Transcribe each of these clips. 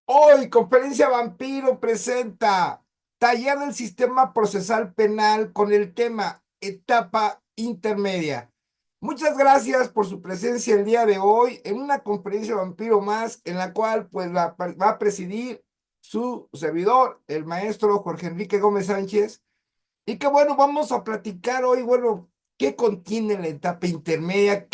Hoy, Conferencia Vampiro presenta Taller del Sistema Procesal Penal con el tema Etapa Intermedia. Muchas gracias por su presencia el día de hoy en una Conferencia Vampiro más en la cual pues va a presidir su servidor, el maestro Jorge Enrique Gómez Sánchez. Y que bueno, vamos a platicar hoy, bueno, qué contiene la etapa intermedia,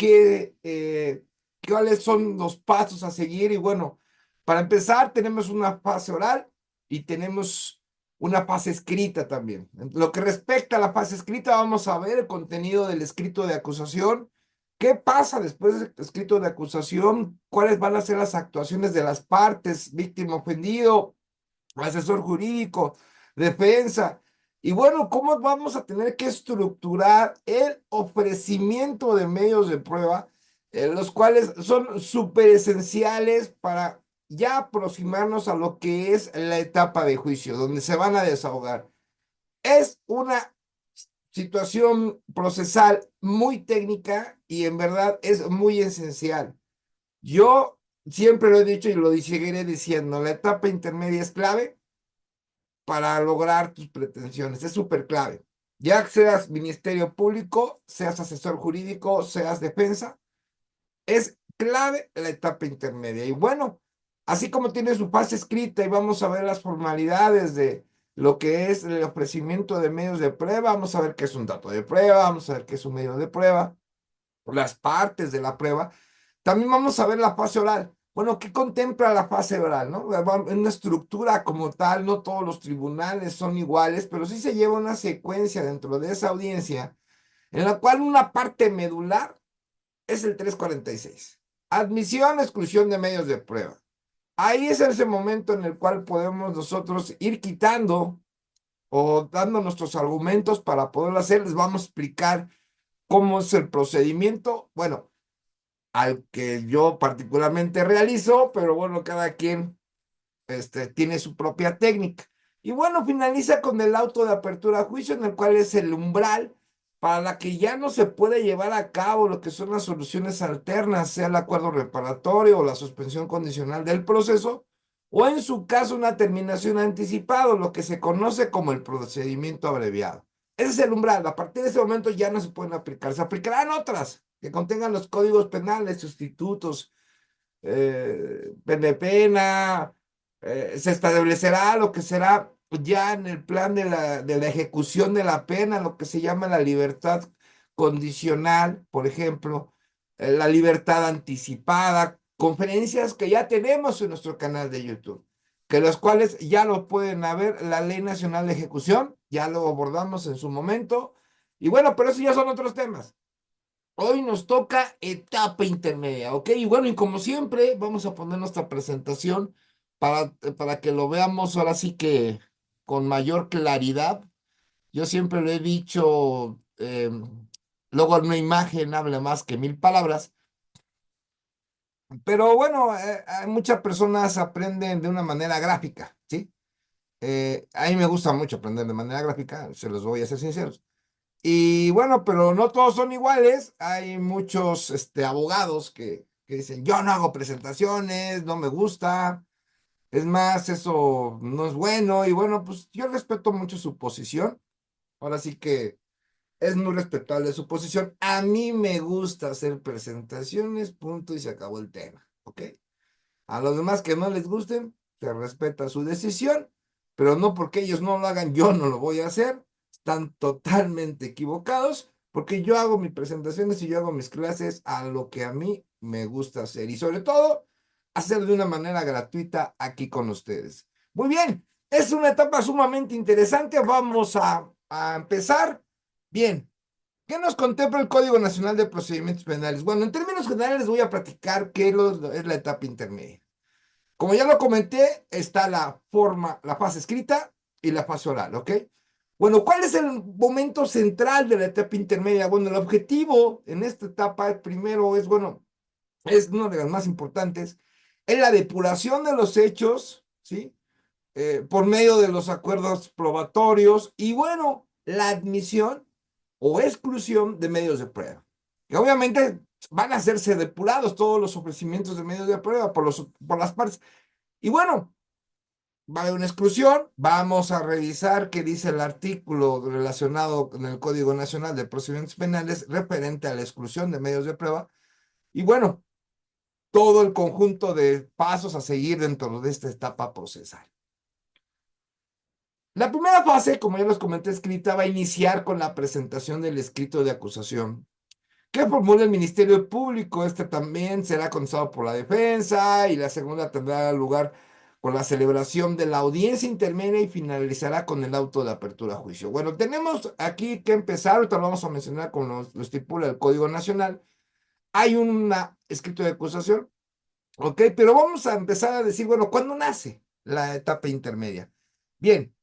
cuáles son los pasos a seguir. Y bueno, para empezar, tenemos una fase oral y tenemos una fase escrita también. En lo que respecta a la fase escrita, vamos a ver el contenido del escrito de acusación. ¿Qué pasa después del escrito de acusación? ¿Cuáles van a ser las actuaciones de las partes, víctima ofendido, asesor jurídico, defensa? Y bueno, ¿cómo vamos a tener que estructurar el ofrecimiento de medios de prueba, los cuales son súper esenciales para ya aproximarnos a lo que es la etapa de juicio, donde se van a desahogar? Es una situación procesal muy técnica y en verdad es muy esencial. Yo siempre lo he dicho y lo seguiré diciendo, la etapa intermedia es clave para lograr tus pretensiones. Es súper clave. Ya seas Ministerio Público, seas asesor jurídico, seas defensa, es clave la etapa intermedia. Y bueno, así como tiene su fase escrita y vamos a ver las formalidades de lo que es el ofrecimiento de medios de prueba, vamos a ver qué es un dato de prueba, vamos a ver qué es un medio de prueba, las partes de la prueba. También vamos a ver la fase oral. Bueno, ¿qué contempla la fase oral, no? En una estructura como tal, no todos los tribunales son iguales, pero sí se lleva una secuencia dentro de esa audiencia en la cual una parte medular es el 346. Admisión, exclusión de medios de prueba. Ahí es ese momento en el cual podemos nosotros ir quitando o dando nuestros argumentos para poderlo hacer. Les vamos a explicar cómo es el procedimiento. Bueno, al que yo particularmente realizo, pero bueno, cada quien tiene su propia técnica. Y bueno, finaliza con el auto de apertura a juicio, en el cual es el umbral para la que ya no se puede llevar a cabo lo que son las soluciones alternas, sea el acuerdo reparatorio o la suspensión condicional del proceso, o en su caso una terminación anticipada, lo que se conoce como el procedimiento abreviado. Ese es el umbral. A partir de ese momento ya no se pueden aplicar. Se aplicarán otras que contengan los códigos penales, sustitutos, pena, se establecerá lo que será ya en el plan de la ejecución de la pena, lo que se llama la libertad condicional, por ejemplo, la libertad anticipada, conferencias que ya tenemos en nuestro canal de YouTube, que los cuales ya lo pueden ver, la Ley Nacional de Ejecución, ya lo abordamos en su momento, y bueno, pero eso ya son otros temas. Hoy nos toca etapa intermedia, ¿ok? Y bueno, y como siempre, vamos a poner nuestra presentación para que lo veamos ahora sí que con mayor claridad. Yo siempre lo he dicho, luego una imagen habla más que mil palabras, pero bueno, muchas personas aprenden de una manera gráfica, ¿sí? A mí me gusta mucho aprender de manera gráfica, se los voy a ser sinceros. Y bueno, pero no todos son iguales. Hay muchos abogados que dicen, yo no hago presentaciones, no me gusta. Es más, eso no es bueno. Y bueno, pues yo respeto mucho su posición. Ahora sí que es muy respetable su posición. A mí me gusta hacer presentaciones, punto, y se acabó el tema, ¿ok? A los demás que no les gusten, se respeta su decisión, pero no porque ellos no lo hagan, yo no lo voy a hacer. Están totalmente equivocados porque yo hago mis presentaciones y yo hago mis clases a lo que a mí me gusta hacer y sobre todo hacer de una manera gratuita aquí con ustedes. Muy bien, es una etapa sumamente interesante. Vamos a empezar. Bien, ¿qué nos contempla el Código Nacional de Procedimientos Penales? Bueno, en términos generales les voy a platicar qué es la etapa intermedia. Como ya lo comenté, está la fase escrita y la fase oral, ¿ok? Bueno, ¿cuál es el momento central de la etapa intermedia? Bueno, el objetivo en esta etapa primero es, bueno, es una de las más importantes, es la depuración de los hechos, ¿sí? Por medio de los acuerdos probatorios y, bueno, la admisión o exclusión de medios de prueba. Que obviamente van a hacerse depurados todos los ofrecimientos de medios de prueba por las partes. Y bueno, Va a haber una exclusión, vamos a revisar qué dice el artículo relacionado con el Código Nacional de Procedimientos Penales referente a la exclusión de medios de prueba. Y bueno, todo el conjunto de pasos a seguir dentro de esta etapa procesal. La primera fase, como ya les comenté escrita, va a iniciar con la presentación del escrito de acusación que formule el Ministerio Público. Este también será contestado por la defensa y la segunda tendrá lugar con la celebración de la audiencia intermedia y finalizará con el auto de apertura a juicio. Bueno, tenemos aquí que empezar, ahorita lo vamos a mencionar como lo estipula el Código Nacional. Hay un escrito de acusación, ¿ok? Pero vamos a empezar a decir, bueno, ¿cuándo nace la etapa intermedia? Bien,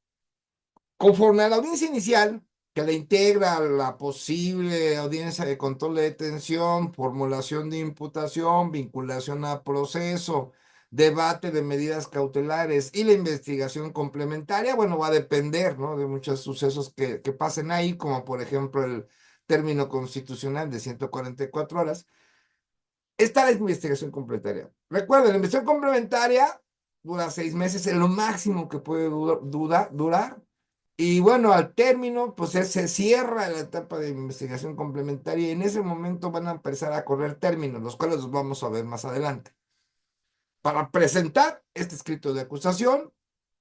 conforme a la audiencia inicial, que la integra la posible audiencia de control de detención, formulación de imputación, vinculación a proceso, debate de medidas cautelares y la investigación complementaria, bueno, va a depender, ¿no?, de muchos sucesos que pasen ahí, como por ejemplo el término constitucional de 144 horas. Está la investigación complementaria. Recuerden, la investigación complementaria dura 6 meses, es lo máximo que puede durar. Y bueno, al término, pues se cierra la etapa de investigación complementaria y en ese momento van a empezar a correr términos, los cuales los vamos a ver más adelante. Para presentar este escrito de acusación,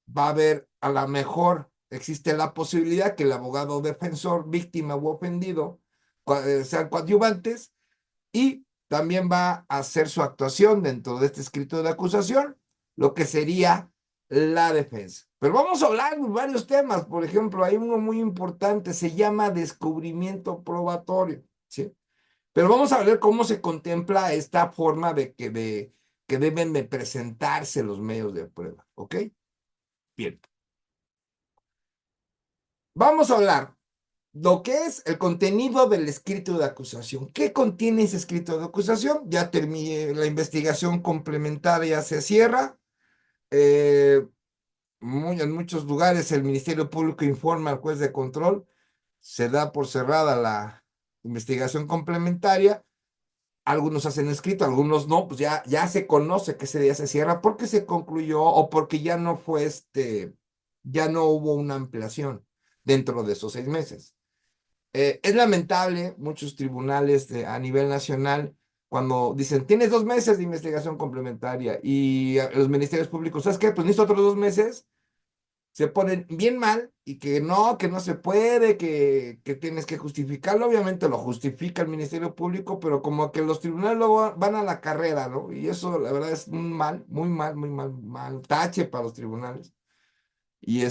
va a haber, a lo mejor, existe la posibilidad que el abogado defensor, víctima u ofendido sean coadyuvantes y también va a hacer su actuación dentro de este escrito de acusación, lo que sería la defensa. Pero vamos a hablar de varios temas. Por ejemplo, hay uno muy importante, se llama descubrimiento probatorio, ¿sí? Pero vamos a ver cómo se contempla esta forma que deben de presentarse los medios de prueba, ¿ok? Bien. Vamos a hablar lo que es el contenido del escrito de acusación. ¿Qué contiene ese escrito de acusación? Ya terminé, la investigación complementaria se cierra. En muchos lugares el Ministerio Público informa al juez de control, se da por cerrada la investigación complementaria. Algunos hacen escrito, algunos no, pues ya se conoce que ese día se cierra porque se concluyó o porque ya no fue ya no hubo una ampliación dentro de esos 6 meses. Es lamentable, muchos tribunales a nivel nacional, cuando dicen, tienes 2 meses de investigación complementaria y los ministerios públicos, ¿sabes qué? Pues necesito otros 2 meses, se ponen bien mal y que no se puede, que tienes que justificarlo. Obviamente lo justifica el Ministerio Público, pero como que los tribunales luego van a la carrera, ¿no? Y eso la verdad es un mal, muy mal tache para los tribunales. Y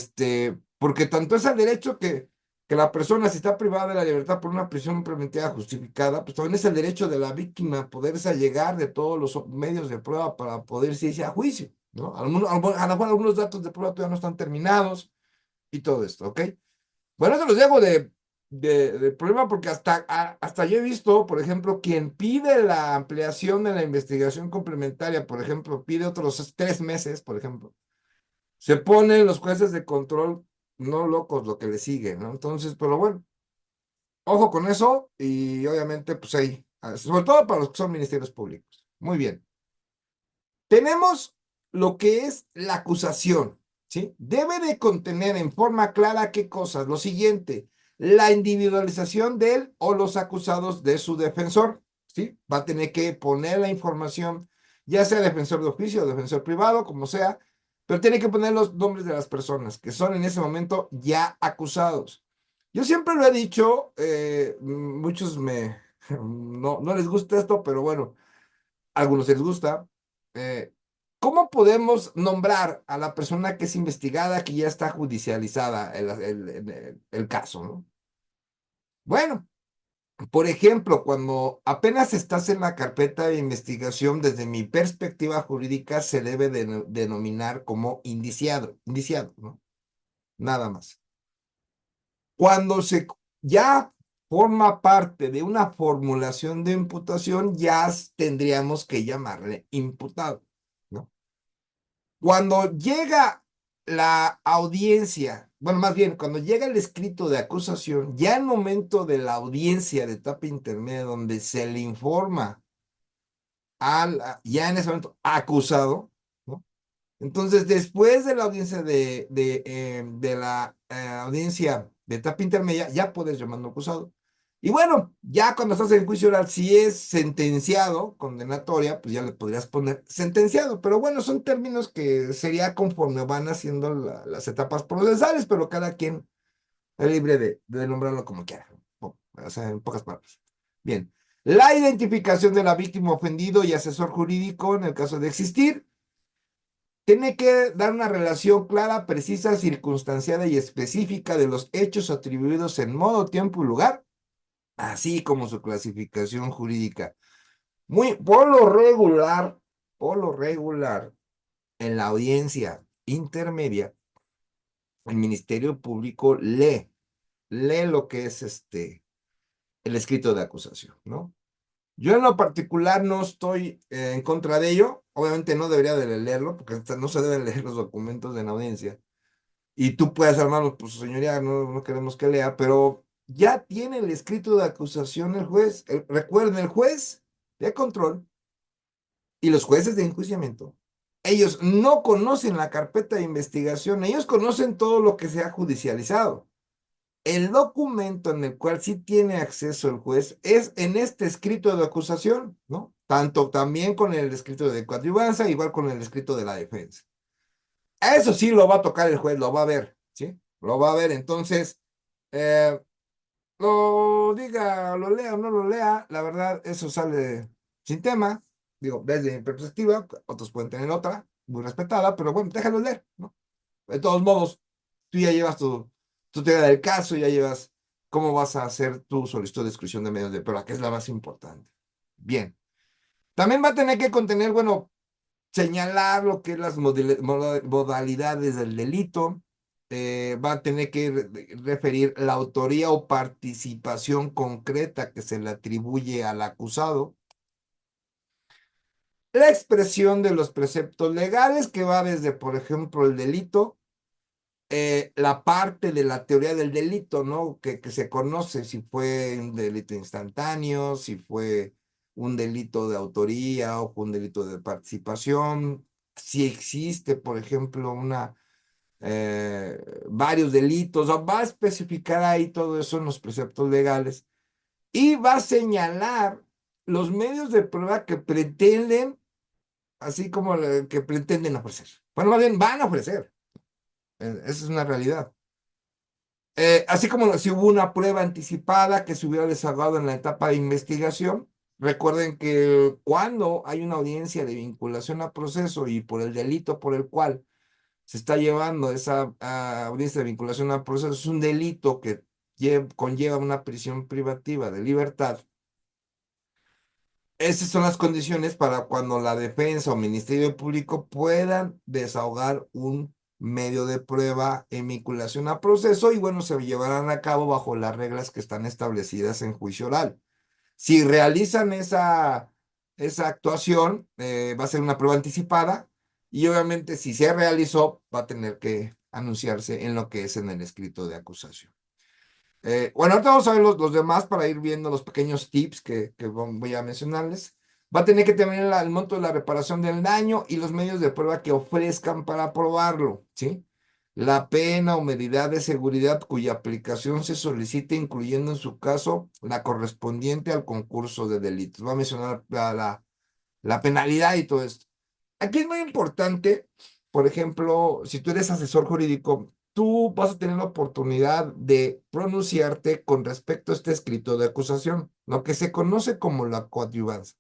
porque tanto es el derecho que la persona, si está privada de la libertad por una prisión preventiva justificada, pues también es el derecho de la víctima poderse allegar de todos los medios de prueba para poder irse a juicio, ¿no? A lo mejor algunos datos de prueba todavía no están terminados y todo esto, ¿ok? Bueno, eso los dejo de problema porque hasta yo he visto, por ejemplo, quien pide la ampliación de la investigación complementaria, por ejemplo, pide otros 3 meses, por ejemplo, se ponen los jueces de control no locos lo que le sigue, ¿no? Entonces, pero bueno, ojo con eso y obviamente, pues ahí, sobre todo para los que son ministerios públicos. Muy bien. Tenemos lo que es la acusación, ¿sí? Debe de contener en forma clara qué cosas. Lo siguiente, la individualización de él o los acusados de su defensor, ¿sí? Va a tener que poner la información, ya sea defensor de oficio o defensor privado, como sea, pero tiene que poner los nombres de las personas que son en ese momento ya acusados. Yo siempre lo he dicho, muchos no les gusta esto, pero bueno, a algunos les gusta. eh, ¿Cómo podemos nombrar a la persona que es investigada, que ya está judicializada el caso, ¿no? Bueno, por ejemplo, cuando apenas estás en la carpeta de investigación, desde mi perspectiva jurídica, se debe denominar como indiciado, ¿no? Nada más. Cuando ya forma parte de una formulación de imputación, ya tendríamos que llamarle imputado, ¿no? Cuando llega la audiencia, bueno, más bien, cuando llega el escrito de acusación, ya el momento de la audiencia de etapa intermedia, donde se le informa ya en ese momento acusado, ¿no? Entonces, después de la audiencia de la audiencia de etapa intermedia, ya puedes llamar no acusado. Y bueno, ya cuando estás en juicio oral, si es sentenciado, condenatoria, pues ya le podrías poner sentenciado. Pero bueno, son términos que sería conforme van haciendo las etapas procesales, pero cada quien es libre de nombrarlo como quiera. O sea, en pocas palabras. Bien. La identificación de la víctima ofendido y asesor jurídico en el caso de existir. Tiene que dar una relación clara, precisa, circunstanciada y específica de los hechos atribuidos en modo, tiempo y lugar, así como su clasificación jurídica. Por lo regular, en la audiencia intermedia, el Ministerio Público lee lo que es el escrito de acusación, ¿no? Yo en lo particular no estoy en contra de ello. Obviamente no debería de leerlo, porque no se deben leer los documentos de la audiencia. Y tú puedes armarlo, pues señoría, no queremos que lea, pero ya tiene el escrito de acusación el juez. Recuerden, el juez de control y los jueces de enjuiciamiento, ellos no conocen la carpeta de investigación, ellos conocen todo lo que se ha judicializado. El documento en el cual sí tiene acceso el juez es en este escrito de acusación, ¿no? Tanto también con el escrito de coadyuvanza, igual con el escrito de la defensa. Eso sí lo va a tocar el juez, lo va a ver, ¿sí? Lo va a ver, entonces, eh, lo diga, lo lea o no lo lea, la verdad, eso sale sin tema. Digo, desde mi perspectiva, otros pueden tener otra, muy respetada, pero bueno, déjalo leer, ¿no? De todos modos, tú ya llevas tu teoría del caso, ya llevas cómo vas a hacer tu solicitud de exclusión de medios de prueba, que es la más importante. Bien. También va a tener que contener, bueno, señalar lo que es las modalidades del delito, va a tener que referir la autoría o participación concreta que se le atribuye al acusado, la expresión de los preceptos legales que va desde, por ejemplo, el delito, la parte de la teoría del delito, ¿no? Que se conoce si fue un delito instantáneo, si fue un delito de autoría o fue un delito de participación, si existe, por ejemplo, varios delitos, o va a especificar ahí todo eso en los preceptos legales y va a señalar los medios de prueba que pretenden, así como que pretenden ofrecer. Bueno, más bien van a ofrecer. Esa es una realidad. Así como si hubo una prueba anticipada que se hubiera desahogado en la etapa de investigación, recuerden que cuando hay una audiencia de vinculación a proceso y por el delito por el cual se está llevando esa audiencia de vinculación a proceso, es un delito que conlleva una prisión privativa de libertad. Esas son las condiciones para cuando la defensa o Ministerio Público puedan desahogar un medio de prueba en vinculación a proceso y bueno, se llevarán a cabo bajo las reglas que están establecidas en juicio oral. Si realizan esa actuación, va a ser una prueba anticipada y obviamente si se realizó, va a tener que anunciarse en lo que es en el escrito de acusación. Bueno, ahorita vamos a ver los demás para ir viendo los pequeños tips que voy a mencionarles. Va a tener que tener el monto de la reparación del daño y los medios de prueba que ofrezcan para probarlo, ¿sí? La pena o medida de seguridad cuya aplicación se solicite, incluyendo en su caso la correspondiente al concurso de delitos. Va a mencionar la penalidad y todo esto. Aquí es muy importante, por ejemplo, si tú eres asesor jurídico, tú vas a tener la oportunidad de pronunciarte con respecto a este escrito de acusación, lo que se conoce como la coadyuvanza.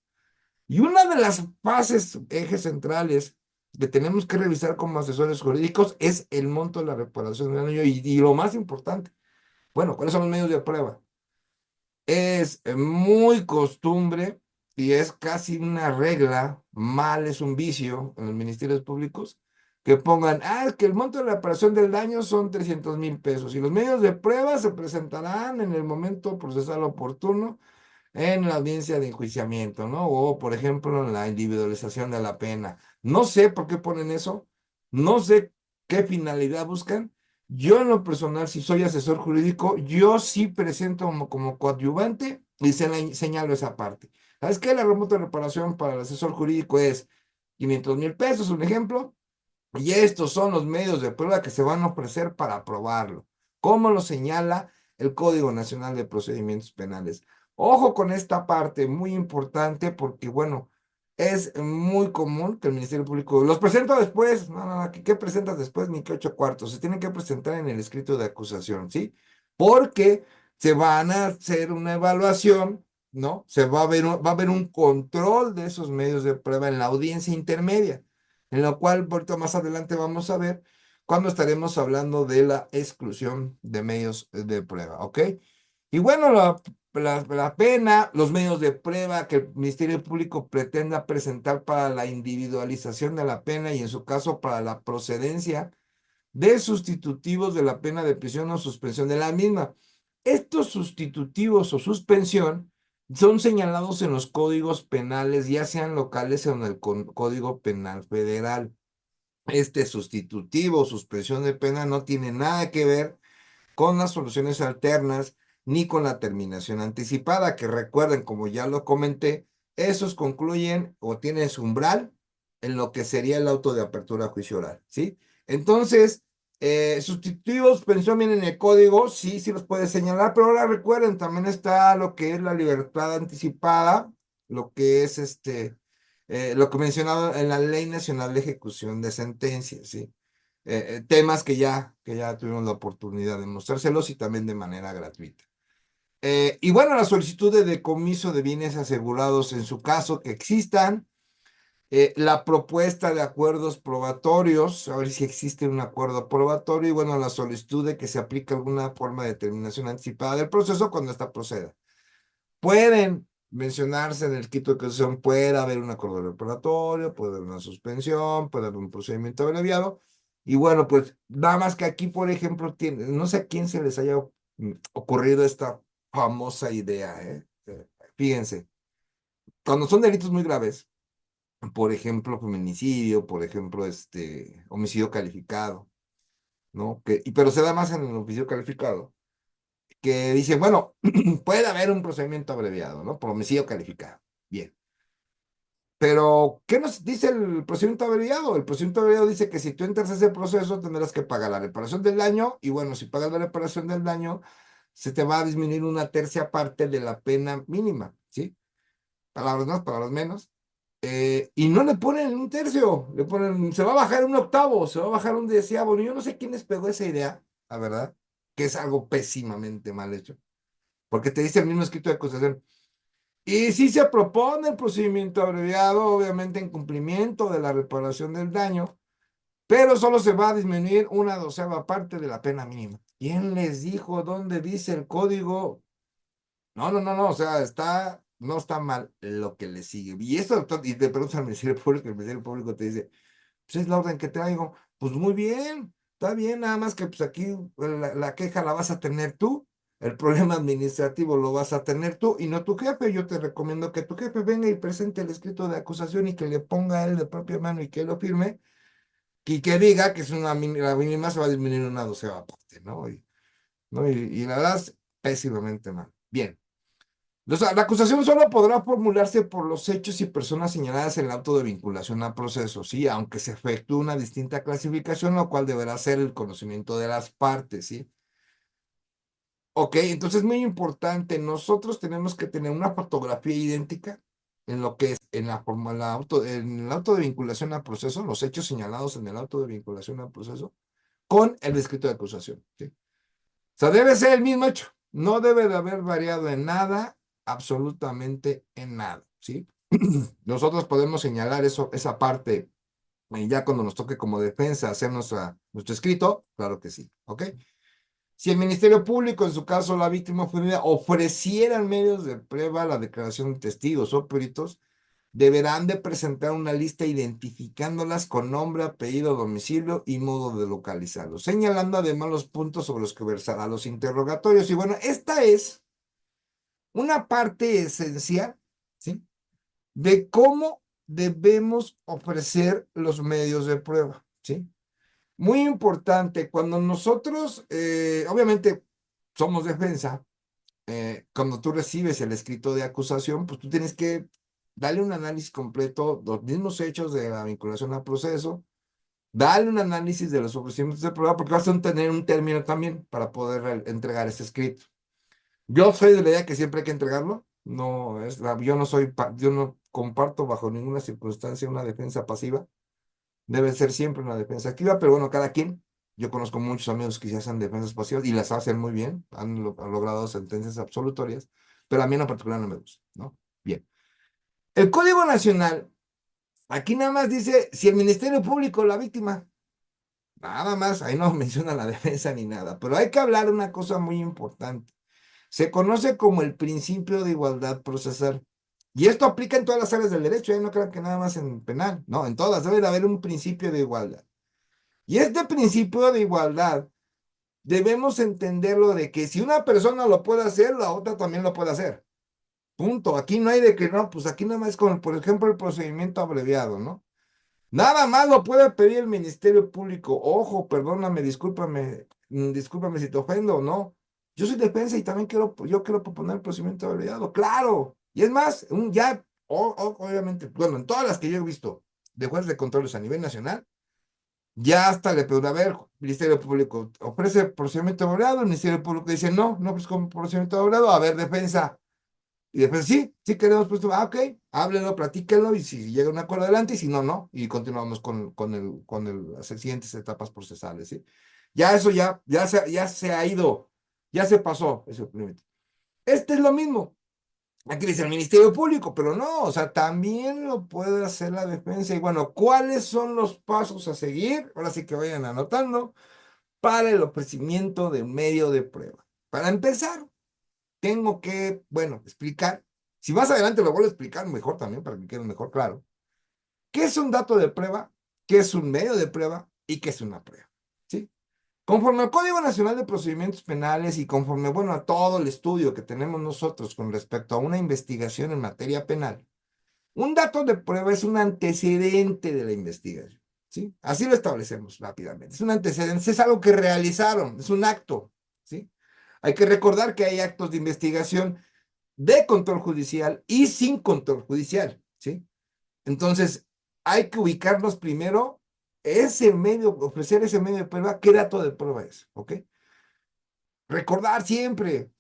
Y una de las fases, ejes centrales que tenemos que revisar como asesores jurídicos es el monto de la reparación del daño y lo más importante, bueno, ¿cuáles son los medios de prueba? Es muy costumbre y es casi una regla, mal es un vicio en los ministerios públicos, que pongan, es que el monto de la reparación del daño son 300,000 pesos y los medios de prueba se presentarán en el momento procesal oportuno en la audiencia de enjuiciamiento, ¿no? O, por ejemplo, en la individualización de la pena. No sé por qué ponen eso, no sé qué finalidad buscan. Yo en lo personal, si soy asesor jurídico, yo sí presento como coadyuvante y señalo esa parte. ¿Sabes qué? La remota reparación para el asesor jurídico es 500,000 pesos, un ejemplo. Y estos son los medios de prueba que se van a ofrecer para probarlo, como lo señala el Código Nacional de Procedimientos Penales. Ojo con esta parte, muy importante, porque, bueno, es muy común que el Ministerio Público los presenta después. No, no, no, ¿qué presentas después? Ni que 8 cuartos. Se tienen que presentar en el escrito de acusación, ¿sí? Porque se van a hacer una evaluación, ¿no? Va a haber un control de esos medios de prueba en la audiencia intermedia, en lo cual, ahorita más adelante vamos a ver cuando estaremos hablando de la exclusión de medios de prueba, ¿ok? Y bueno, la pena, los medios de prueba que el Ministerio Público pretenda presentar para la individualización de la pena y en su caso para la procedencia de sustitutivos de la pena de prisión o suspensión de la misma. Estos sustitutivos o suspensión son señalados en los códigos penales, ya sean locales o en el Código Penal Federal. Este sustitutivo o suspensión de pena no tiene nada que ver con las soluciones alternas ni con la terminación anticipada, que recuerden, como ya lo comenté, esos concluyen o tienen su umbral en lo que sería el auto de apertura a juicio oral, ¿sí? Entonces, sustitutivos, pensión viene en el código, sí, sí los puede señalar, pero ahora recuerden, también está lo que es la libertad anticipada, lo que es lo que he mencionado en la Ley Nacional de Ejecución de Sentencias, ¿sí? Temas que ya tuvimos la oportunidad de mostrárselos y también de manera gratuita. Y bueno, la solicitud de decomiso de bienes asegurados en su caso que existan, la propuesta de acuerdos probatorios, a ver si existe un acuerdo probatorio y bueno, la solicitud de que se aplique alguna forma de determinación anticipada del proceso cuando ésta proceda. Pueden mencionarse en el quito de acusación, puede haber un acuerdo reparatorio, puede haber una suspensión, puede haber un procedimiento abreviado. Y bueno, pues nada más que aquí, por ejemplo, no sé a quién se les haya ocurrido esta famosa idea, ¿eh? Fíjense, cuando son delitos muy graves, por ejemplo, feminicidio, por ejemplo, homicidio calificado, ¿no? Pero se da más en el homicidio calificado, que dice, bueno, puede haber un procedimiento abreviado, ¿no? Por homicidio calificado. Bien. Pero, ¿qué nos dice el procedimiento abreviado? El procedimiento abreviado dice que si tú entras a ese proceso tendrás que pagar la reparación del daño y bueno, si pagas la reparación del daño, se te va a disminuir una tercia parte de la pena mínima, ¿sí? Palabras más, palabras menos. Y no le ponen un tercio, le ponen, se va a bajar un octavo, se va a bajar un deseavo. Yo no sé quién les pegó esa idea, la verdad, que es algo pésimamente mal hecho, porque te dice el mismo escrito de acusación. Y si se propone el procedimiento abreviado, obviamente en cumplimiento de la reparación del daño, pero solo se va a disminuir una doceava parte de la pena mínima. ¿Quién les dijo dónde dice el código? No, no, no, no, o sea, no está mal lo que le sigue. Y eso, y te preguntas al Ministerio Público, el Ministerio Público te dice, pues es la orden que traigo. Pues muy bien, está bien, nada más que pues aquí la queja la vas a tener tú, el problema administrativo lo vas a tener tú y no tu jefe. Yo te recomiendo que tu jefe venga y presente el escrito de acusación y que le ponga a él de propia mano y que lo firme y que diga que es la mínima se va a disminuir una doceava parte, ¿no? Y la verdad es pésimamente mal. Bien. La acusación solo podrá formularse por los hechos y personas señaladas en el auto de vinculación a proceso, ¿sí? Aunque se efectúe una distinta clasificación, lo cual deberá ser el conocimiento de las partes, ¿sí? Ok, entonces es muy importante. Nosotros tenemos que tener una fotografía idéntica en lo que es en la forma, en el auto de vinculación a proceso, los hechos señalados en el auto de vinculación a proceso, con el escrito de acusación, ¿sí? O sea, debe ser el mismo hecho. No debe de haber variado en nada, absolutamente en nada, ¿sí? Nosotros podemos señalar esa parte, ya cuando nos toque como defensa hacer nuestro escrito, claro que sí, ¿ok? Si el Ministerio Público, en su caso la víctima ofendida, ofrecieran medios de prueba la declaración de testigos o peritos, deberán de presentar una lista identificándolas con nombre, apellido, domicilio y modo de localizarlos, señalando además los puntos sobre los que versará los interrogatorios. Y bueno, esta es una parte esencial, ¿sí? De cómo debemos ofrecer los medios de prueba, ¿sí? Muy importante, cuando nosotros, obviamente, somos defensa, cuando tú recibes el escrito de acusación, pues tú tienes que darle un análisis completo, los mismos hechos de la vinculación al proceso, Dale un análisis de los ofrecimientos de prueba porque vas a tener un término también para poder entregar ese escrito. Yo soy de la idea que siempre hay que entregarlo. No, yo no soy, yo no comparto bajo ninguna circunstancia una defensa pasiva. Debe ser siempre una defensa activa, pero bueno, cada quien. Yo conozco muchos amigos que ya hacen defensas pasivas y las hacen muy bien, han logrado sentencias absolutorias, pero a mí en lo particular no me gusta, ¿no? Bien. El Código Nacional, aquí nada más dice si el Ministerio Público la víctima, nada más, ahí no menciona la defensa ni nada, pero hay que hablar de una cosa muy importante. Se conoce como el principio de igualdad procesal. Y esto aplica en todas las áreas del derecho, no crean que nada más en penal, no, en todas debe de haber un principio de igualdad. Y este principio de igualdad debemos entenderlo de que si una persona lo puede hacer, la otra también lo puede hacer. Punto. Aquí no hay de que no, pues aquí nada más con, por ejemplo, el procedimiento abreviado, ¿no? Nada más lo puede pedir el Ministerio Público. Ojo, perdóname, discúlpame, discúlpame si te ofendo o no. Yo soy defensa y también yo quiero proponer el procedimiento abreviado, claro. Y es más, obviamente, bueno, en todas las que yo he visto de jueces de controles a nivel nacional, ya hasta le pregunto, a ver, Ministerio Público, ¿ofrece procedimiento abreviado? El Ministerio Público dice, no, no ofrezco procedimiento abreviado. A ver, defensa. Y después, sí, sí queremos, pues, ok, háblenlo, platíquenlo, y si llega a un acuerdo adelante, y si no, no, y continuamos con las siguientes etapas procesales, ¿sí? Ya eso ya se ha ido, ya se pasó ese límite. Este es lo mismo. Aquí dice el Ministerio Público, pero no, o sea, también lo puede hacer la defensa. Y bueno, ¿cuáles son los pasos a seguir? Ahora sí que vayan anotando para el ofrecimiento de un medio de prueba. Para empezar, tengo que, bueno, explicar. Si más adelante lo vuelvo a explicar mejor también, para que quede mejor claro. ¿Qué es un dato de prueba? ¿Qué es un medio de prueba? ¿Y qué es una prueba? ¿Sí? Conforme al Código Nacional de Procedimientos Penales y conforme, bueno, a todo el estudio que tenemos nosotros con respecto a una investigación en materia penal, un dato de prueba es un antecedente de la investigación. ¿Sí? Así lo establecemos rápidamente. Es un antecedente, es algo que realizaron, es un acto. ¿Sí? Hay que recordar que hay actos de investigación de control judicial y sin control judicial, ¿sí? Entonces, hay que ubicarnos primero ese medio, ofrecer ese medio de prueba, ¿qué dato de prueba es? ¿Ok? Recordar siempre,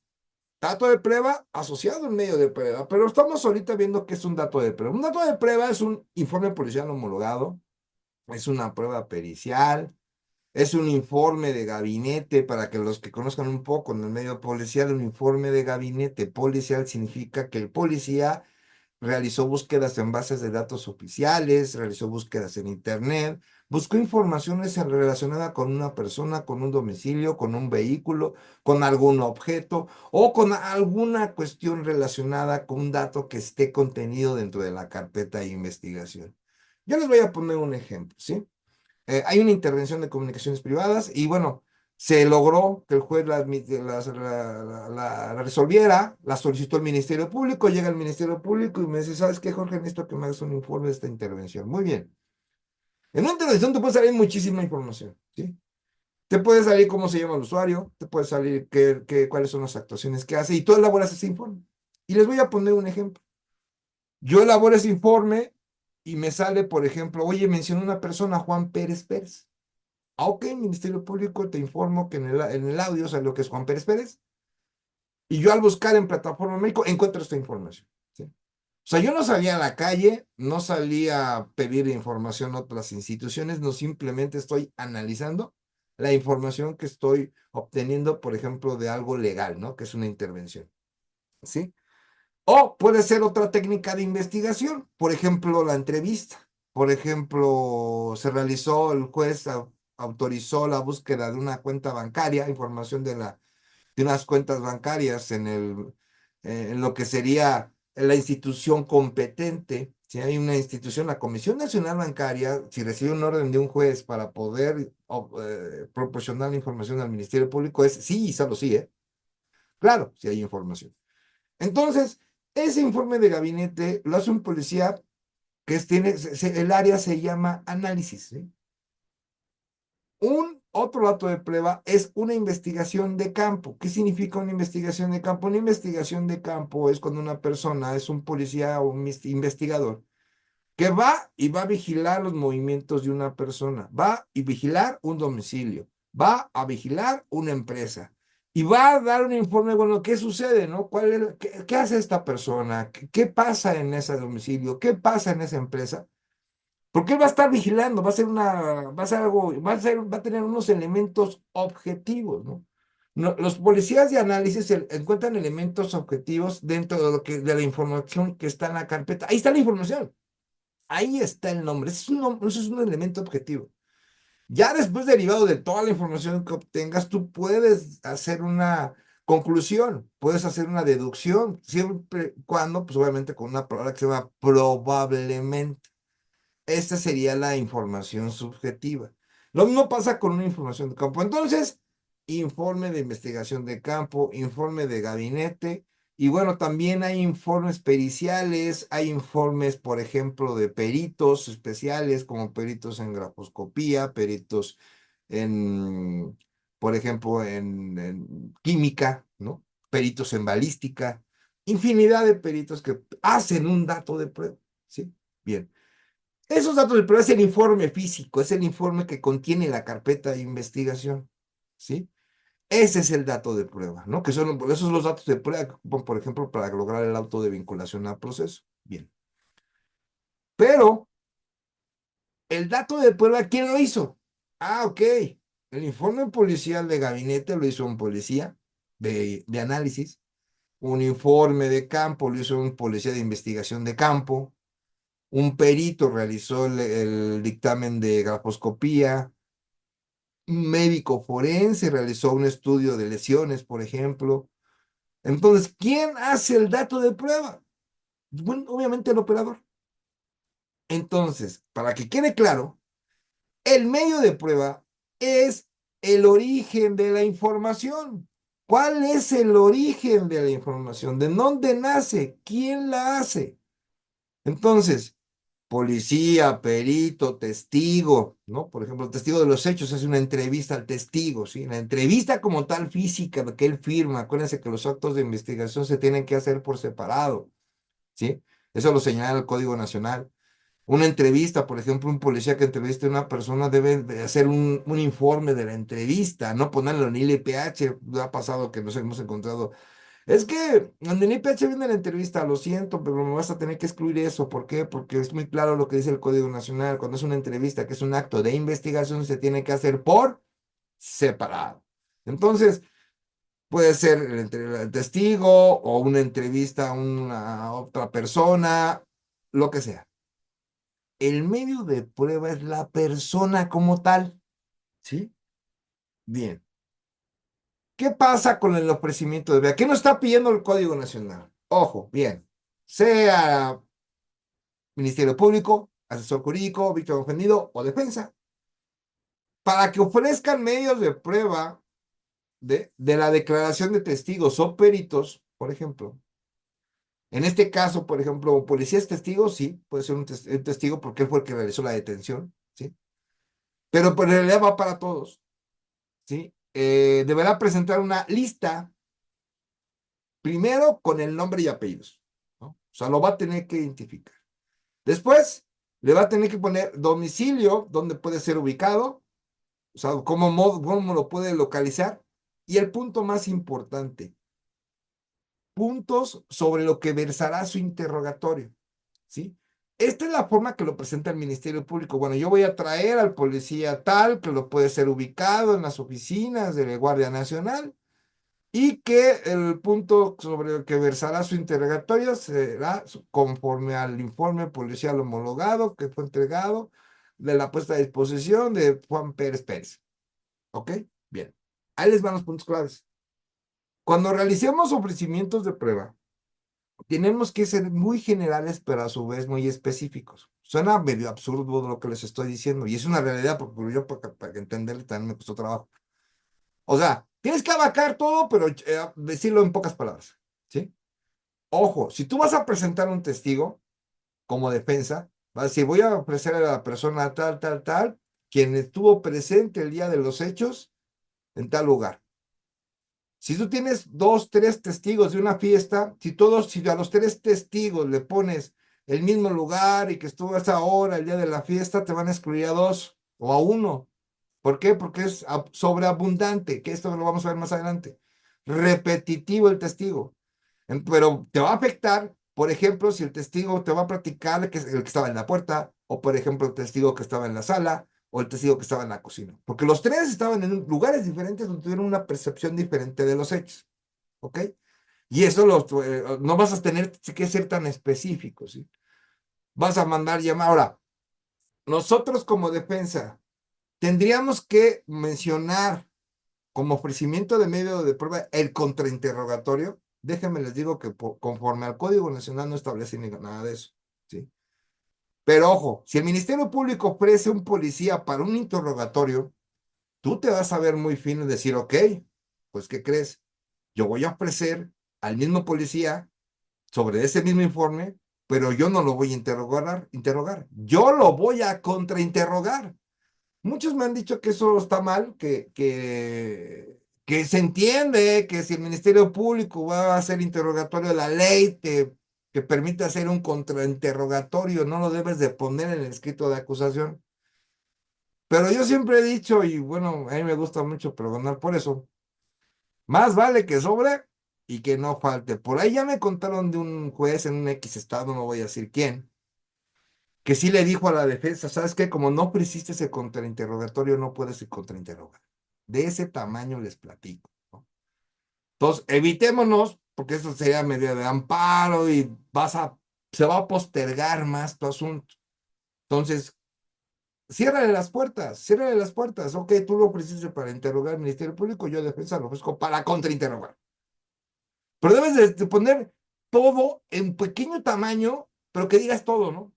dato de prueba asociado a un medio de prueba, pero estamos ahorita viendo qué es un dato de prueba. Un dato de prueba es un informe policial homologado, es una prueba pericial, es un informe de gabinete, para que los que conozcan un poco en el medio policial, un informe de gabinete policial significa que el policía realizó búsquedas en bases de datos oficiales, realizó búsquedas en internet, buscó informaciones relacionadas con una persona, con un domicilio, con un vehículo, con algún objeto o con alguna cuestión relacionada con un dato que esté contenido dentro de la carpeta de investigación. Yo les voy a poner un ejemplo, ¿sí? Hay una intervención de comunicaciones privadas y bueno, se logró que el juez la resolviera, la solicitó el Ministerio Público, llega el Ministerio Público y me dice, ¿sabes qué, Jorge? Necesito que me hagas un informe de esta intervención. Muy bien. En una intervención te puede salir muchísima información, ¿sí? Te puede salir cómo se llama el usuario, te puede salir cuáles son las actuaciones que hace y tú elaboras ese informe. Y les voy a poner un ejemplo. Yo elaboro ese informe y me sale, por ejemplo, oye, mencionó una persona, Juan Pérez Pérez. Ah, ok, Ministerio Público, te informo que en el audio salió que es Juan Pérez Pérez. Y yo al buscar en Plataforma México encuentro esta información. ¿Sí? O sea, yo no salía a la calle, no salía a pedir información a otras instituciones, no simplemente estoy analizando la información que estoy obteniendo, por ejemplo, de algo legal, ¿no? Que es una intervención. ¿Sí? O puede ser otra técnica de investigación, por ejemplo, la entrevista. Por ejemplo, se realizó, el juez autorizó la búsqueda de una cuenta bancaria, información de unas cuentas bancarias en lo que sería la institución competente. Si hay una institución, la Comisión Nacional Bancaria, si recibe un orden de un juez para poder proporcionar la información al Ministerio Público, es sí y solo sí, ¿eh? Claro, si hay información. Entonces, ese informe de gabinete lo hace un policía el área se llama análisis, ¿sí? Un otro dato de prueba es una investigación de campo. ¿Qué significa una investigación de campo? Una investigación de campo es cuando una persona es un policía o un investigador que va y va a vigilar los movimientos de una persona, va y vigilar un domicilio, va a vigilar una empresa y va a dar un informe, bueno, ¿qué sucede, no? ¿Qué hace esta persona? ¿Qué pasa en ese domicilio? ¿Qué pasa en esa empresa? Porque él va a estar vigilando, va a ser algo, va a tener unos elementos objetivos, ¿no? Los policías de análisis encuentran elementos objetivos dentro de la información que está en la carpeta. Ahí está la información. Ahí está el nombre. Ese es un elemento objetivo. Ya después, derivado de toda la información que obtengas, tú puedes hacer una conclusión, puedes hacer una deducción, siempre y cuando, pues obviamente con una palabra que se llama probablemente. Esta sería la información subjetiva. Lo mismo pasa con una información de campo. Entonces, informe de investigación de campo, informe de gabinete, y bueno, también hay informes periciales, hay informes, por ejemplo, de peritos especiales, como peritos en grafoscopía, peritos en, por ejemplo, en química, ¿no? Peritos en balística, infinidad de peritos que hacen un dato de prueba, ¿sí? Bien. Esos datos de prueba es el informe físico, es el informe que contiene la carpeta de investigación, ¿sí? Ese es el dato de prueba, ¿no? Esos son los datos de prueba que ocupan, por ejemplo, para lograr el auto de vinculación al proceso. Bien. Pero, el dato de prueba, ¿quién lo hizo? Ah, ok. El informe policial de gabinete lo hizo un policía de análisis. Un informe de campo lo hizo un policía de investigación de campo. Un perito realizó el dictamen de grafoscopía. Un médico forense realizó un estudio de lesiones, por ejemplo. Entonces, ¿quién hace el dato de prueba? Bueno, obviamente el operador. Entonces, para que quede claro, el medio de prueba es el origen de la información. ¿Cuál es el origen de la información? ¿De dónde nace? ¿Quién la hace? Entonces, policía, perito, testigo, ¿no? Por ejemplo, el testigo de los hechos hace una entrevista al testigo, ¿sí? La entrevista como tal física que él firma, acuérdense que los actos de investigación se tienen que hacer por separado, ¿sí? Eso lo señala el Código Nacional. Una entrevista, por ejemplo, un policía que entreviste a una persona debe de hacer un informe de la entrevista, no ponerlo en ILPH. Ha pasado que nos hemos encontrado, es que en el IPH viene la entrevista, lo siento, pero me vas a tener que excluir eso. ¿Por qué? Porque es muy claro lo que dice el Código Nacional. Cuando es una entrevista, que es un acto de investigación, se tiene que hacer por separado. Entonces, puede ser el testigo o una entrevista a una otra persona, lo que sea. El medio de prueba es la persona como tal, ¿sí? Bien. ¿Qué pasa con el ofrecimiento de vía? ¿Qué nos está pidiendo el Código Nacional? Ojo, bien. Sea Ministerio Público, asesor jurídico, víctima ofendido o defensa, para que ofrezcan medios de prueba de la declaración de testigos o peritos, por ejemplo. En este caso, por ejemplo, policía es testigo, sí, puede ser un testigo porque él fue el que realizó la detención, ¿sí? Pero en realidad va para todos, ¿sí? Deberá presentar una lista, primero con el nombre y apellidos, ¿no? O sea, lo va a tener que identificar. Después, le va a tener que poner domicilio, donde puede ser ubicado, o sea, cómo lo puede localizar. Y el punto más importante, puntos sobre lo que versará su interrogatorio, ¿sí? Esta es la forma que lo presenta el Ministerio Público. Bueno, yo voy a traer al policía tal, que lo puede ser ubicado en las oficinas de la Guardia Nacional, y que el punto sobre el que versará su interrogatorio será conforme al informe policial homologado que fue entregado de la puesta a disposición de Juan Pérez Pérez. ¿Ok? Bien. Ahí les van los puntos claves. Cuando realicemos ofrecimientos de prueba, tenemos que ser muy generales, pero a su vez muy específicos. Suena medio absurdo lo que les estoy diciendo, y es una realidad, porque yo para entenderlo también me costó trabajo. O sea, tienes que abarcar todo, pero decirlo en pocas palabras, ¿sí? Ojo, si tú vas a presentar un testigo como defensa, vas a decir, voy a ofrecer a la persona tal, tal, tal, quien estuvo presente el día de los hechos en tal lugar. Si tú tienes dos, tres testigos de una fiesta, si a los tres testigos le pones el mismo lugar y que estuvo a esa hora, el día de la fiesta, te van a excluir a dos o a uno. ¿Por qué? Porque es sobreabundante, que esto lo vamos a ver más adelante. Repetitivo el testigo. Pero te va a afectar, por ejemplo, si el testigo te va a platicar que el que estaba en la puerta, o por ejemplo, el testigo que estaba en la sala, o el testigo que estaba en la cocina. Porque los tres estaban en lugares diferentes donde tuvieron una percepción diferente de los hechos. ¿Ok? Y eso no vas a tener que ser tan específico, ¿sí? Vas a mandar llamar. Ahora, nosotros como defensa tendríamos que mencionar como ofrecimiento de medio de prueba el contrainterrogatorio. Déjenme les digo que conforme al Código Nacional no establece nada de eso, ¿sí? Pero ojo, si el Ministerio Público ofrece un policía para un interrogatorio, tú te vas a ver muy fino y decir, ok, pues ¿qué crees? Yo voy a ofrecer al mismo policía sobre ese mismo informe, pero yo no lo voy a interrogar. Yo lo voy a contrainterrogar. Muchos me han dicho que eso está mal, que se entiende que si el Ministerio Público va a hacer interrogatorio, la ley que permite hacer un contrainterrogatorio, no lo debes de poner en el escrito de acusación. Pero yo siempre he dicho, y bueno, a mí me gusta mucho pregonar por eso, más vale que sobre y que no falte. Por ahí ya me contaron de un juez en un X estado, no voy a decir quién, que sí le dijo a la defensa, ¿sabes qué? Como no ofreciste ese contrainterrogatorio, no puedes ir contrainterrogar. De ese tamaño les platico, ¿no? Entonces, evitémonos, porque eso sería medida de amparo y se va a postergar más tu asunto. Entonces, ciérrale las puertas. Ok, tú lo ofreciste para interrogar al Ministerio Público, yo defensa lo ofrezco para contrainterrogar. Pero debes de poner todo en pequeño tamaño, pero que digas todo, ¿no?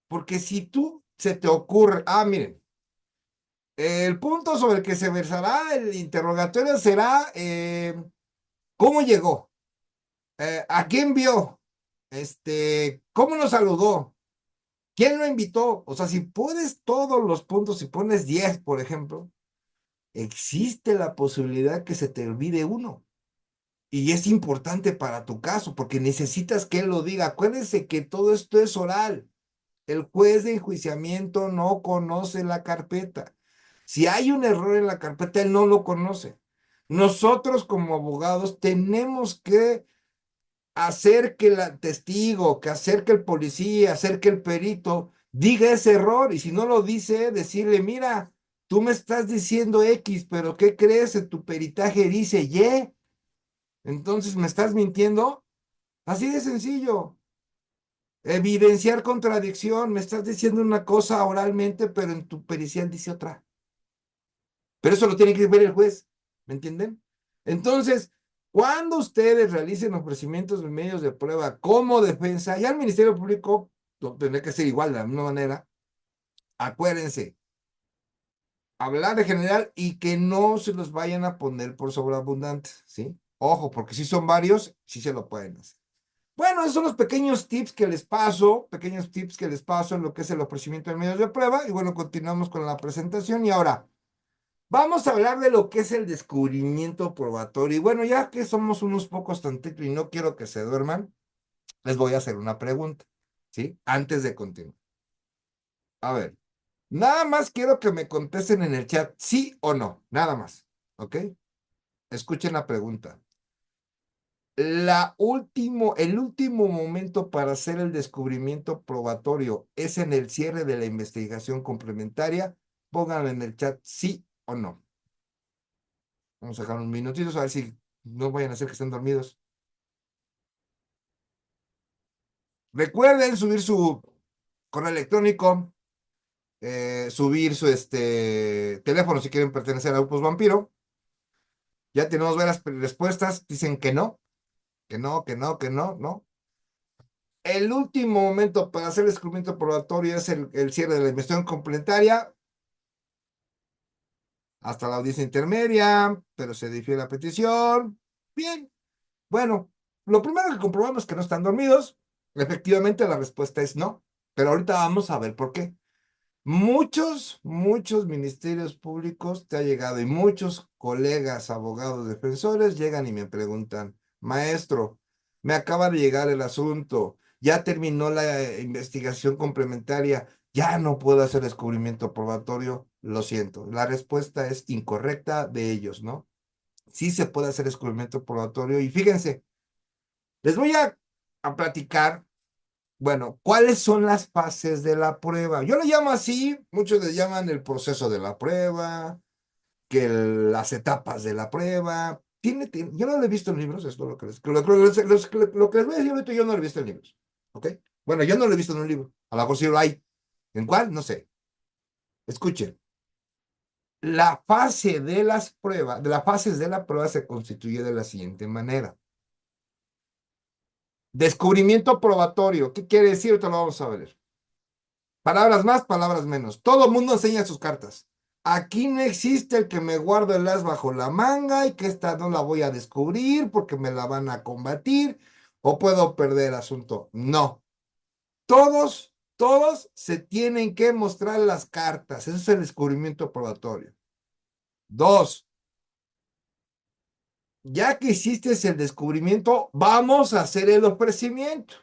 Porque si tú se te ocurre, miren, el punto sobre el que se versará el interrogatorio será cómo llegó, a quién vio, cómo nos saludó, quién lo invitó. O sea, si pones todos los puntos, si pones 10, por ejemplo, existe la posibilidad que se te olvide uno. Y es importante para tu caso, porque necesitas que él lo diga. Acuérdense que todo esto es oral. El juez de enjuiciamiento no conoce la carpeta. Si hay un error en la carpeta, él no lo conoce. Nosotros como abogados tenemos que hacer que el testigo, que hacer que el policía, hacer que el perito diga ese error. Y si no lo dice, decirle, mira, tú me estás diciendo X, pero ¿qué crees? En tu peritaje dice Y. Entonces, ¿me estás mintiendo? Así de sencillo. Evidenciar contradicción. Me estás diciendo una cosa oralmente, pero en tu pericial dice otra. Pero eso lo tiene que ver el juez. ¿Me entienden? Entonces, cuando ustedes realicen ofrecimientos de medios de prueba como defensa, ya el Ministerio Público lo tendrá que hacer igual, de la misma manera. Acuérdense, hablar de general y que no se los vayan a poner por sobreabundantes, ¿sí? Ojo, porque si son varios, sí se lo pueden hacer. Bueno, esos son los pequeños tips que les paso en lo que es el ofrecimiento de medios de prueba. Y bueno, continuamos con la presentación. Y ahora, vamos a hablar de lo que es el descubrimiento probatorio. Y bueno, ya que somos unos pocos tantitos y no quiero que se duerman, les voy a hacer una pregunta, ¿sí? Antes de continuar. A ver, nada más quiero que me contesten en el chat, sí o no, nada más, ¿ok? Escuchen la pregunta. El último momento para hacer el descubrimiento probatorio es en el cierre de la investigación complementaria. Pónganlo en el chat sí o no. Vamos a dejar unos minutitos a ver si no vayan a ser que estén dormidos. Recuerden subir su correo electrónico, subir su teléfono si quieren pertenecer a Grupos Vampiro. Ya tenemos varias respuestas. Dicen que no, que no, que no, que no, no. El último momento para hacer el descubrimiento probatorio es el cierre de la investigación complementaria hasta la audiencia intermedia, pero se difiere la petición. Bien, bueno, lo primero que comprobamos es que no están dormidos. Efectivamente, la respuesta es no, pero ahorita vamos a ver por qué. Muchos ministerios públicos te ha llegado y muchos colegas abogados defensores llegan y me preguntan, maestro, me acaba de llegar el asunto, ya terminó la investigación complementaria, ya no puedo hacer descubrimiento probatorio, lo siento. La respuesta es incorrecta de ellos, ¿no? Sí se puede hacer descubrimiento probatorio y fíjense, les voy a platicar, bueno, ¿cuáles son las fases de la prueba? Yo le llamo así, muchos le llaman el proceso de la prueba, que las etapas de la prueba. Yo no lo he visto en libros, esto es lo que lo que les voy a decir ahorita, yo no lo he visto en libros, ¿ok? Bueno, yo no lo he visto en un libro, a lo mejor sí lo hay. ¿En cuál? No sé. Escuchen, la fase de las pruebas, de las fases de la prueba se constituye de la siguiente manera. Descubrimiento probatorio, ¿qué quiere decir? Ahorita lo vamos a ver. Palabras más, palabras menos. Todo el mundo enseña sus cartas. Aquí no existe el que me guardo el as bajo la manga y que esta no la voy a descubrir porque me la van a combatir o puedo perder asunto. No. Todos se tienen que mostrar las cartas. Eso es el descubrimiento probatorio. Dos, ya que hiciste el descubrimiento, vamos a hacer el ofrecimiento.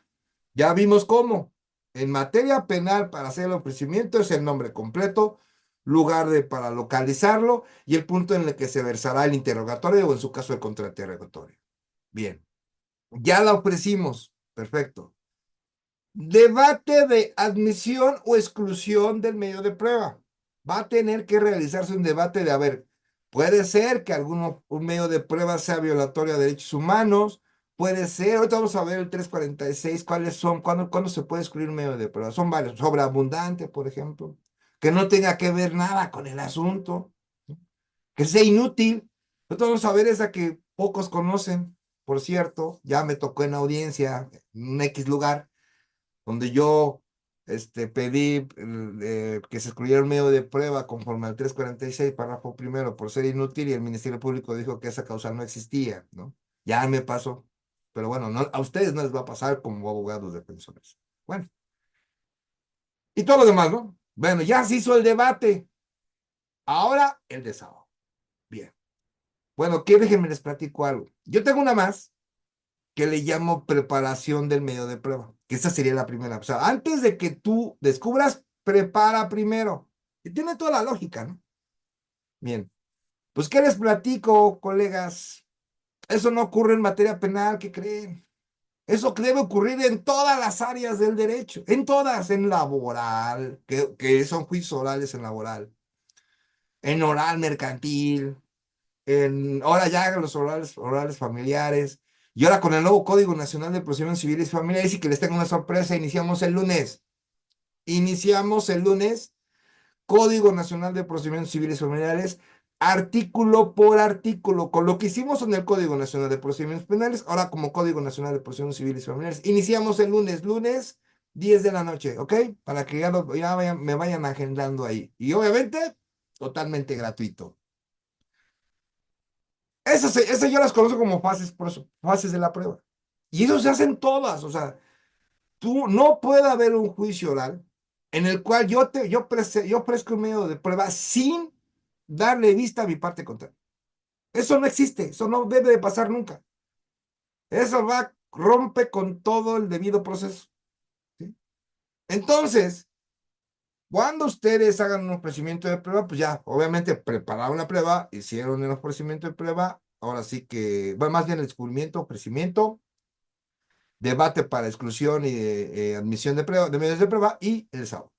Ya vimos cómo. En materia penal, para hacer el ofrecimiento es el nombre completo, para localizarlo y el punto en el que se versará el interrogatorio o en su caso el contrainterrogatorio. Bien, ya la ofrecimos. Perfecto. Debate de admisión o exclusión del medio de prueba. Va a tener que realizarse un debate de, a ver, puede ser que un medio de prueba sea violatorio de derechos humanos, puede ser, ahorita vamos a ver el 346, cuáles son, cuándo se puede excluir un medio de prueba. Son varios, sobreabundante, por ejemplo, que no tenga que ver nada con el asunto, que sea inútil. Ahorita vamos a ver esa que pocos conocen, por cierto, ya me tocó en audiencia, en un X lugar donde yo pedí que se excluyera el medio de prueba conforme al 346, párrafo primero, por ser inútil, y el Ministerio Público dijo que esa causa no existía, ¿no? Ya me pasó. Pero bueno, no, a ustedes no les va a pasar como abogados defensores. Bueno, y todo lo demás, ¿no? Bueno, ya se hizo el debate. Ahora el desahogo. Bien. Bueno, déjenme les platico algo. Yo tengo una más que le llamo preparación del medio de prueba, que esa sería la primera. O sea, antes de que tú descubras, prepara primero. Y tiene toda la lógica, ¿no? Bien, pues ¿qué les platico, colegas? Eso no ocurre en materia penal, ¿qué creen? Eso debe ocurrir en todas las áreas del derecho, en todas, en laboral, que son juicios orales en laboral, en oral mercantil, ahora ya los orales familiares, y ahora con el nuevo Código Nacional de Procedimientos Civiles y Familiares, y que les tengo una sorpresa, iniciamos el lunes, Código Nacional de Procedimientos Civiles y Familiares, artículo por artículo, con lo que hicimos en el Código Nacional de Procedimientos Penales, ahora como Código Nacional de Procedimientos Civiles y Familiares, iniciamos el lunes 10 de la noche, ¿ok? Para que me vayan agendando ahí, y obviamente, totalmente gratuito. Esas yo las conozco como fases, por eso, fases de la prueba. Y eso se hacen todas. O sea, tú no puede haber un juicio oral en el cual yo ofrezco un medio de prueba sin darle vista a mi parte contraria. Eso no existe, eso no debe de pasar nunca. Eso rompe con todo el debido proceso. ¿Sí? Entonces, cuando ustedes hagan un ofrecimiento de prueba, pues ya, obviamente prepararon la prueba, hicieron el ofrecimiento de prueba, ahora sí que, bueno, más bien el descubrimiento, ofrecimiento, debate para exclusión y admisión de medios de prueba y el desahogo.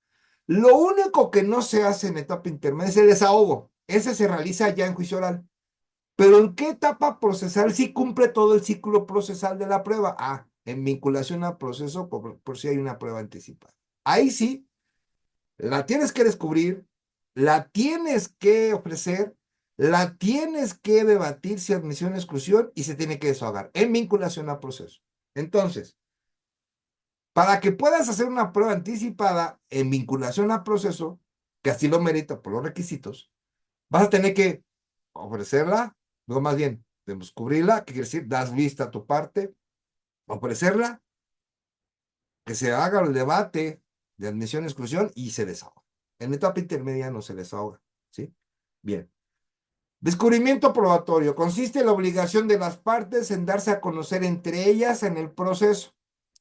Lo único que no se hace en etapa intermedia es el desahogo. Ese se realiza ya en juicio oral. Pero ¿en qué etapa procesal sí cumple todo el ciclo procesal de la prueba? Ah, en vinculación al proceso por si hay una prueba anticipada. Ahí sí, la tienes que descubrir, la tienes que ofrecer, la tienes que debatir si admisión o exclusión y se tiene que desahogar en vinculación al proceso. Entonces, para que puedas hacer una prueba anticipada en vinculación al proceso, que así lo merita por los requisitos, vas a tener que ofrecerla, no más bien, descubrirla, que quiere decir, das vista a tu parte, ofrecerla, que se haga el debate de admisión y exclusión y se desahoga. En etapa intermedia no se desahoga, ¿sí? Bien. Descubrimiento probatorio. Consiste en la obligación de las partes en darse a conocer entre ellas en el proceso.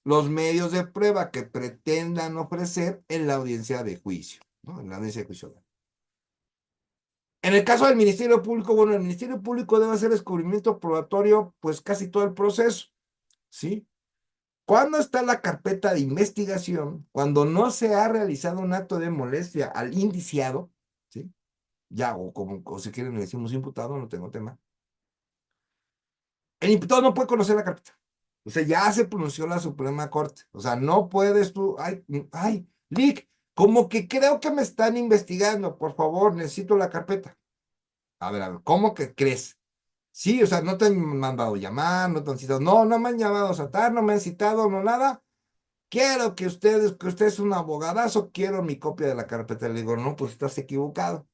los medios de prueba que pretendan ofrecer en la audiencia de juicio, ¿no? En la audiencia de juicio. En el caso del Ministerio Público, bueno, el Ministerio Público debe hacer descubrimiento probatorio, pues casi todo el proceso, ¿sí? Cuando está la carpeta de investigación, cuando no se ha realizado un acto de molestia al indiciado, ¿sí? Ya, o como o si quieren le decimos imputado, no tengo tema. El imputado no puede conocer la carpeta. O sea, ya se pronunció la Suprema Corte. O sea, no puedes tú, Lick, como que creo que me están investigando, por favor, necesito la carpeta. A ver, ¿cómo que crees? Sí, o sea, no te han mandado llamar, no te han citado, no me han llamado a satar, no me han citado, no nada. Quiero que usted es un abogadazo, quiero mi copia de la carpeta. Le digo, no, pues estás equivocado.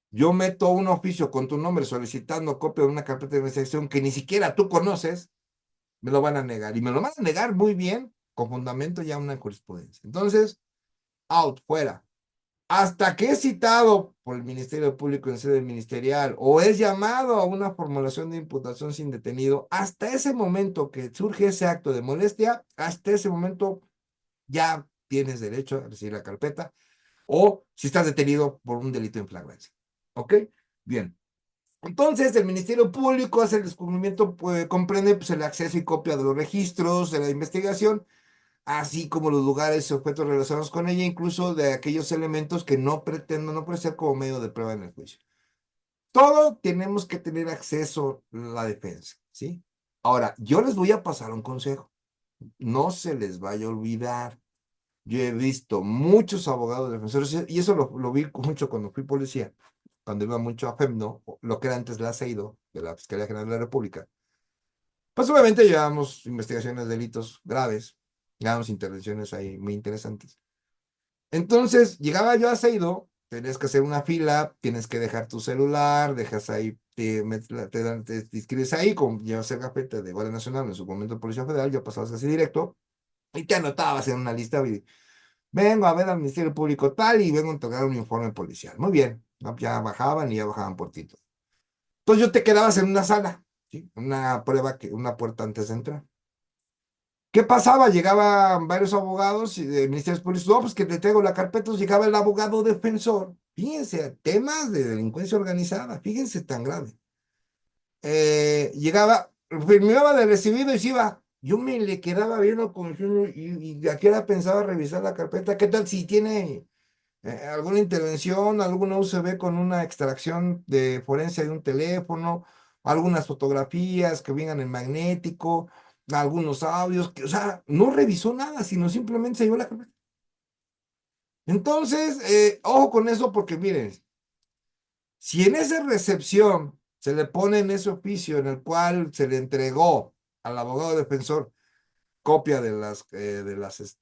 Yo meto un oficio con tu nombre solicitando copia de una carpeta de investigación que ni siquiera tú conoces, me lo van a negar. Y me lo van a negar muy bien, con fundamento ya una jurisprudencia. Entonces, out, fuera. Hasta que es citado por el Ministerio Público en sede ministerial o es llamado a una formulación de imputación sin detenido, hasta ese momento que surge ese acto de molestia, hasta ese momento ya tienes derecho a recibir la carpeta o si estás detenido por un delito en flagrancia. ¿Ok? Bien. Entonces, el Ministerio Público hace el descubrimiento, pues, comprende pues, el acceso y copia de los registros de la investigación, así como los lugares y objetos relacionados con ella, incluso de aquellos elementos que no pretenden, no puede ser como medio de prueba en el juicio. Todo tenemos que tener acceso a la defensa, ¿sí? Ahora, yo les voy a pasar un consejo. No se les vaya a olvidar. Yo he visto muchos abogados defensores, y eso lo vi mucho cuando fui policía, cuando iba mucho a FEMNO, lo que era antes la CEIDO, de la Fiscalía General de la República. Pues obviamente llevábamos investigaciones de delitos graves, llevábamos intervenciones ahí muy interesantes. Entonces, llegaba yo a Seido, tenías que hacer una fila, tienes que dejar tu celular, dejas ahí, te inscribes ahí, llevas el gafete de Guardia Nacional, en su momento Policía Federal, ya pasabas así directo, y te anotabas en una lista, y vengo a ver al Ministerio Público tal, y vengo a entregar un informe policial. Muy bien, ¿no? Ya bajaban y ya bajaban por ti. Entonces yo te quedabas en una sala, ¿sí? Una prueba, una puerta antes de entrar. ¿Qué pasaba? Llegaban varios abogados y de ministerios públicos, no, pues que te traigo la carpeta, llegaba el abogado defensor. Fíjense, temas de delincuencia organizada, fíjense tan grave. Llegaba, firmaba de recibido y se iba. Yo me le quedaba viendo como y a qué hora pensaba revisar la carpeta. ¿Qué tal si tiene alguna intervención, alguna UCB con una extracción de forense de un teléfono, algunas fotografías que vengan en magnético, algunos audios, o sea, no revisó nada, sino simplemente se llevó la carpeta? Entonces, ojo con eso porque miren, si en esa recepción se le pone en ese oficio en el cual se le entregó al abogado defensor copia de las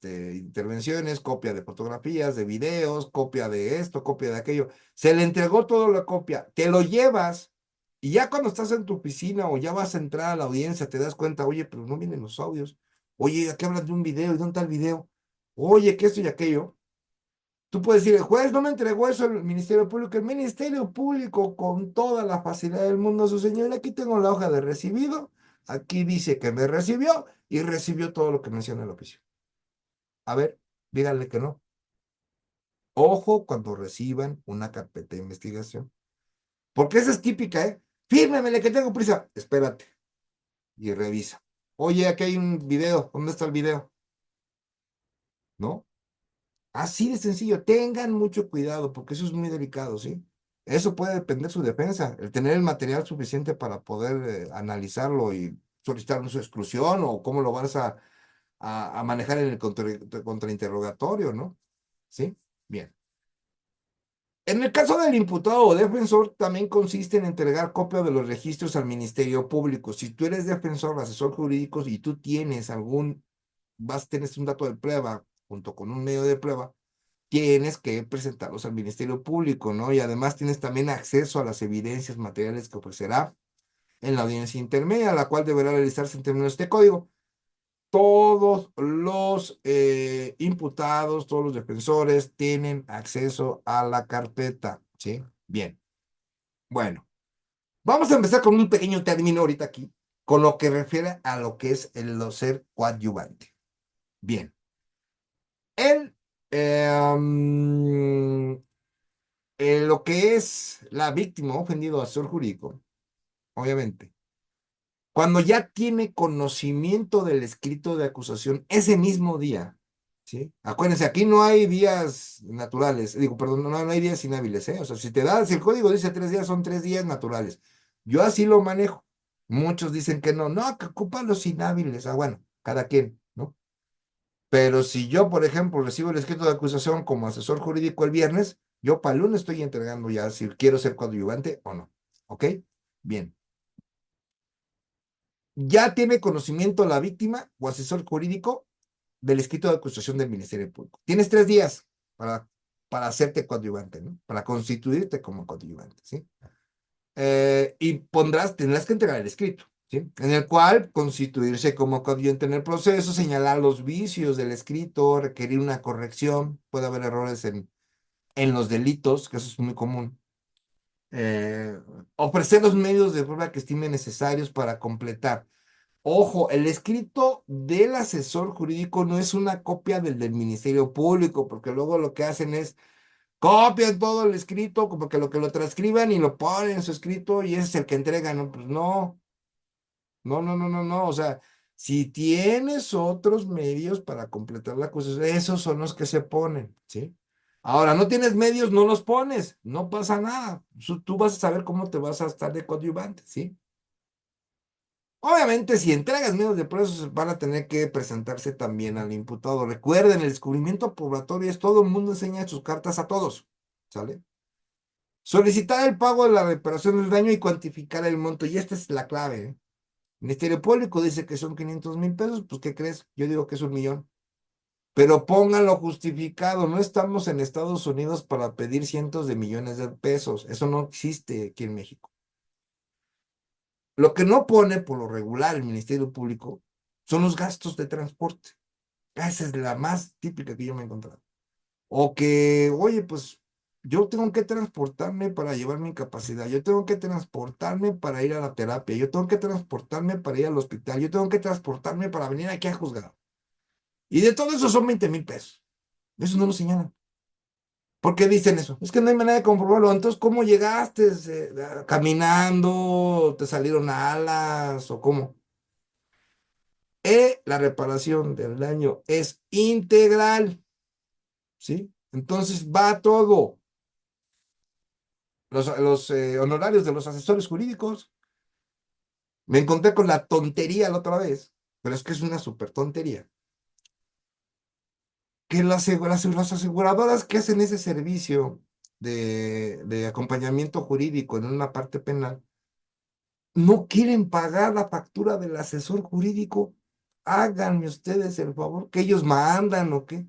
intervenciones, copia de fotografías, de videos, copia de esto, copia de aquello. Se le entregó toda la copia, te lo llevas y ya cuando estás en tu oficina o ya vas a entrar a la audiencia, te das cuenta, oye, pero no vienen los audios. Oye, aquí hablas de un video, ¿y dónde está el video? Oye, que esto y aquello. Tú puedes decir, el juez no me entregó eso al Ministerio Público. El Ministerio Público, con toda la facilidad del mundo, su señor, aquí tengo la hoja de recibido. Aquí dice que me recibió y recibió todo lo que menciona el oficio. A ver, díganle que no. Ojo cuando reciban una carpeta de investigación. Porque esa es típica, ¿eh? Fírmemele que tengo prisa. Espérate. Y revisa. Oye, aquí hay un video. ¿Dónde está el video? ¿No? Así de sencillo. Tengan mucho cuidado porque eso es muy delicado, ¿sí? Eso puede depender de su defensa. El tener el material suficiente para poder analizarlo y solicitar su exclusión o cómo lo vas a manejar en el contrainterrogatorio, ¿no? ¿Sí? Bien. En el caso del imputado o defensor, también consiste en entregar copia de los registros al Ministerio Público. Si tú eres defensor, asesor jurídico y tú tienes tienes un dato de prueba junto con un medio de prueba, tienes que presentarlos al Ministerio Público, ¿no? Y además tienes también acceso a las evidencias materiales que ofrecerá en la audiencia intermedia, la cual deberá realizarse en términos de este código. Todos los imputados, todos los defensores tienen acceso a la carpeta, ¿sí? Bien. Bueno, vamos a empezar con un pequeño término ahorita aquí. con lo que refiere a lo que es el ser coadyuvante. Bien. El, eh, mm, lo que es la víctima ofendido asesor jurídico, obviamente, cuando ya tiene conocimiento del escrito de acusación ese mismo día, ¿sí? Acuérdense, aquí no hay días naturales, digo, perdón, no hay días inhábiles, ¿eh? O sea, si el código dice 3 días, son 3 días naturales. Yo así lo manejo. Muchos dicen que no, que ocupan los inhábiles. Ah, bueno, cada quien, ¿no? Pero si yo, por ejemplo, recibo el escrito de acusación como asesor jurídico el viernes, yo para el lunes estoy entregando ya si quiero ser coadyuvante o no. ¿Ok? Bien. Ya tiene conocimiento la víctima o asesor jurídico del escrito de acusación del Ministerio Público. Tienes 3 días para, para hacerte coadyuvante, ¿no? Para constituirte como coadyuvante, ¿sí? Y tendrás que entregar el escrito, ¿sí? En el cual constituirse como coadyuvante en el proceso, señalar los vicios del escrito, requerir una corrección, puede haber errores en los delitos, que eso es muy común. Ofrecer los medios de prueba que estime necesarios para completar. Ojo, el escrito del asesor jurídico no es una copia del Ministerio Público, porque luego lo que hacen es copian todo el escrito, como que lo transcriban y lo ponen en su escrito y ese es el que entregan, ¿no? Pues no. O sea, si tienes otros medios para completar la acusación, esos son los que se ponen, ¿sí? Ahora, no tienes medios, no los pones, no pasa nada. Tú vas a saber cómo te vas a estar de coadyuvante, ¿sí? Obviamente, si entregas medios de pruebas, van a tener que presentarse también al imputado. Recuerden, el descubrimiento probatorio es todo el mundo enseña sus cartas a todos, ¿sale? Solicitar el pago de la reparación del daño y cuantificar el monto. Y esta es la clave, ¿eh? El Ministerio Público dice que son 500,000 pesos, pues ¿qué crees? Yo digo que es 1,000,000. Pero pónganlo justificado, no estamos en Estados Unidos para pedir cientos de millones de pesos. Eso no existe aquí en México. Lo que no pone por lo regular el Ministerio Público son los gastos de transporte. Esa es la más típica que yo me he encontrado. O que, oye, pues yo tengo que transportarme para llevar mi incapacidad, yo tengo que transportarme para ir a la terapia, yo tengo que transportarme para ir al hospital, yo tengo que transportarme para venir aquí a juzgar. Y de todo eso son 20,000 pesos. Eso no lo señalan. ¿Por qué dicen eso? Es que no hay manera de comprobarlo. Entonces, ¿cómo llegaste? ¿Caminando? ¿Te salieron alas? ¿O cómo? La reparación del daño es integral, ¿sí? Entonces va todo. Los honorarios de los asesores jurídicos. Me encontré con la tontería la otra vez, pero es que es una súper tontería. Que las aseguradoras que hacen ese servicio de acompañamiento jurídico en una parte penal no quieren pagar la factura del asesor jurídico. Háganme ustedes el favor, que ellos mandan o qué.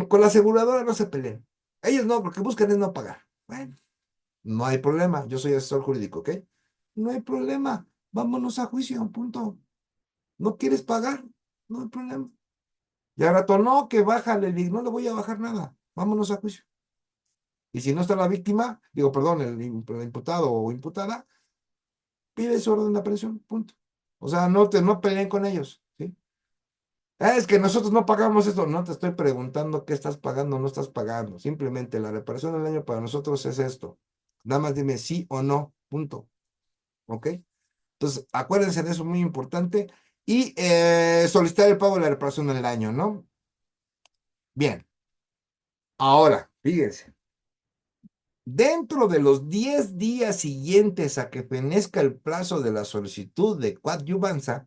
Con la aseguradora no se peleen. Ellos no, porque buscan es no pagar. Bueno, no hay problema. Yo soy asesor jurídico, ¿ok? No hay problema. Vámonos a juicio, punto. ¿No quieres pagar? No hay problema. Y al rato, no, que bájale. Le digo, no le voy a bajar nada. Vámonos a juicio. Y si no está la víctima, digo, perdón, el imputado o imputada, pide su orden de aprehensión, punto. O sea, no peleen con ellos, ¿sí? Es que nosotros no pagamos esto. No te estoy preguntando qué estás pagando o no estás pagando. Simplemente la reparación del daño para nosotros es esto. Nada más dime sí o no, punto. ¿Ok? Entonces, acuérdense de eso, muy importante. Y solicitar el pago de la reparación del daño, ¿no? Bien. Ahora, fíjense. Dentro de los 10 días siguientes a que fenezca el plazo de la solicitud de coadyuvanza,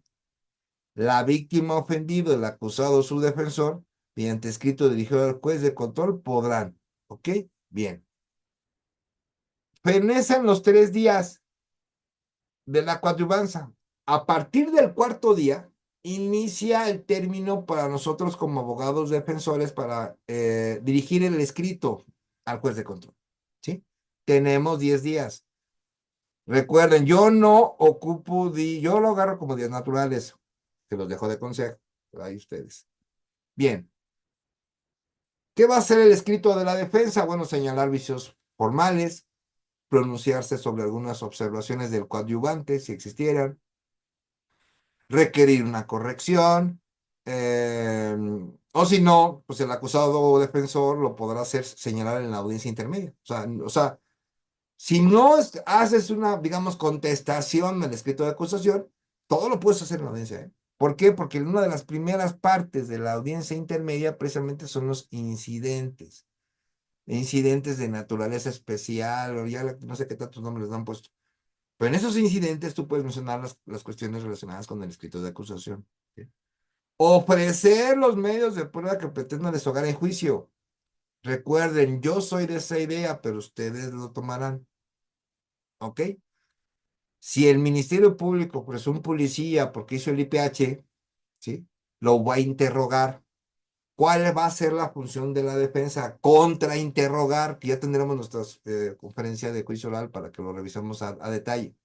la víctima ofendida, el acusado o su defensor, mediante escrito dirigido al juez de control, podrán. ¿Ok? Bien. Fenecen los 3 días de la coadyuvanza. A partir del cuarto día, inicia el término para nosotros como abogados defensores para dirigir el escrito al juez de control. ¿Sí? Tenemos 10 días. Recuerden, yo no ocupo, yo lo agarro como días naturales, que los dejo de consejo. Ahí ustedes. Bien. ¿Qué va a hacer el escrito de la defensa? Bueno, señalar vicios formales, pronunciarse sobre algunas observaciones del coadyuvante, si existieran, requerir una corrección, o si no, pues el acusado o defensor lo podrá hacer señalar en la audiencia intermedia. O sea, si no haces una, digamos, contestación al escrito de acusación, todo lo puedes hacer en la audiencia, ¿eh? ¿Por qué? Porque una de las primeras partes de la audiencia intermedia precisamente son los incidentes. Incidentes de naturaleza especial, o ya no sé qué tantos nombres le han puesto. Pero en esos incidentes tú puedes mencionar las cuestiones relacionadas con el escrito de acusación, ¿sí? Ofrecer los medios de prueba que pretendan deshogar en juicio. Recuerden, yo soy de esa idea, pero ustedes lo tomarán, ¿ok? Si el Ministerio Público, pues un policía, porque hizo el IPH, ¿sí? Lo va a interrogar. ¿Cuál va a ser la función de la defensa? Contrainterrogar, que ya tendremos nuestra conferencia de juicio oral para que lo revisemos a detalle.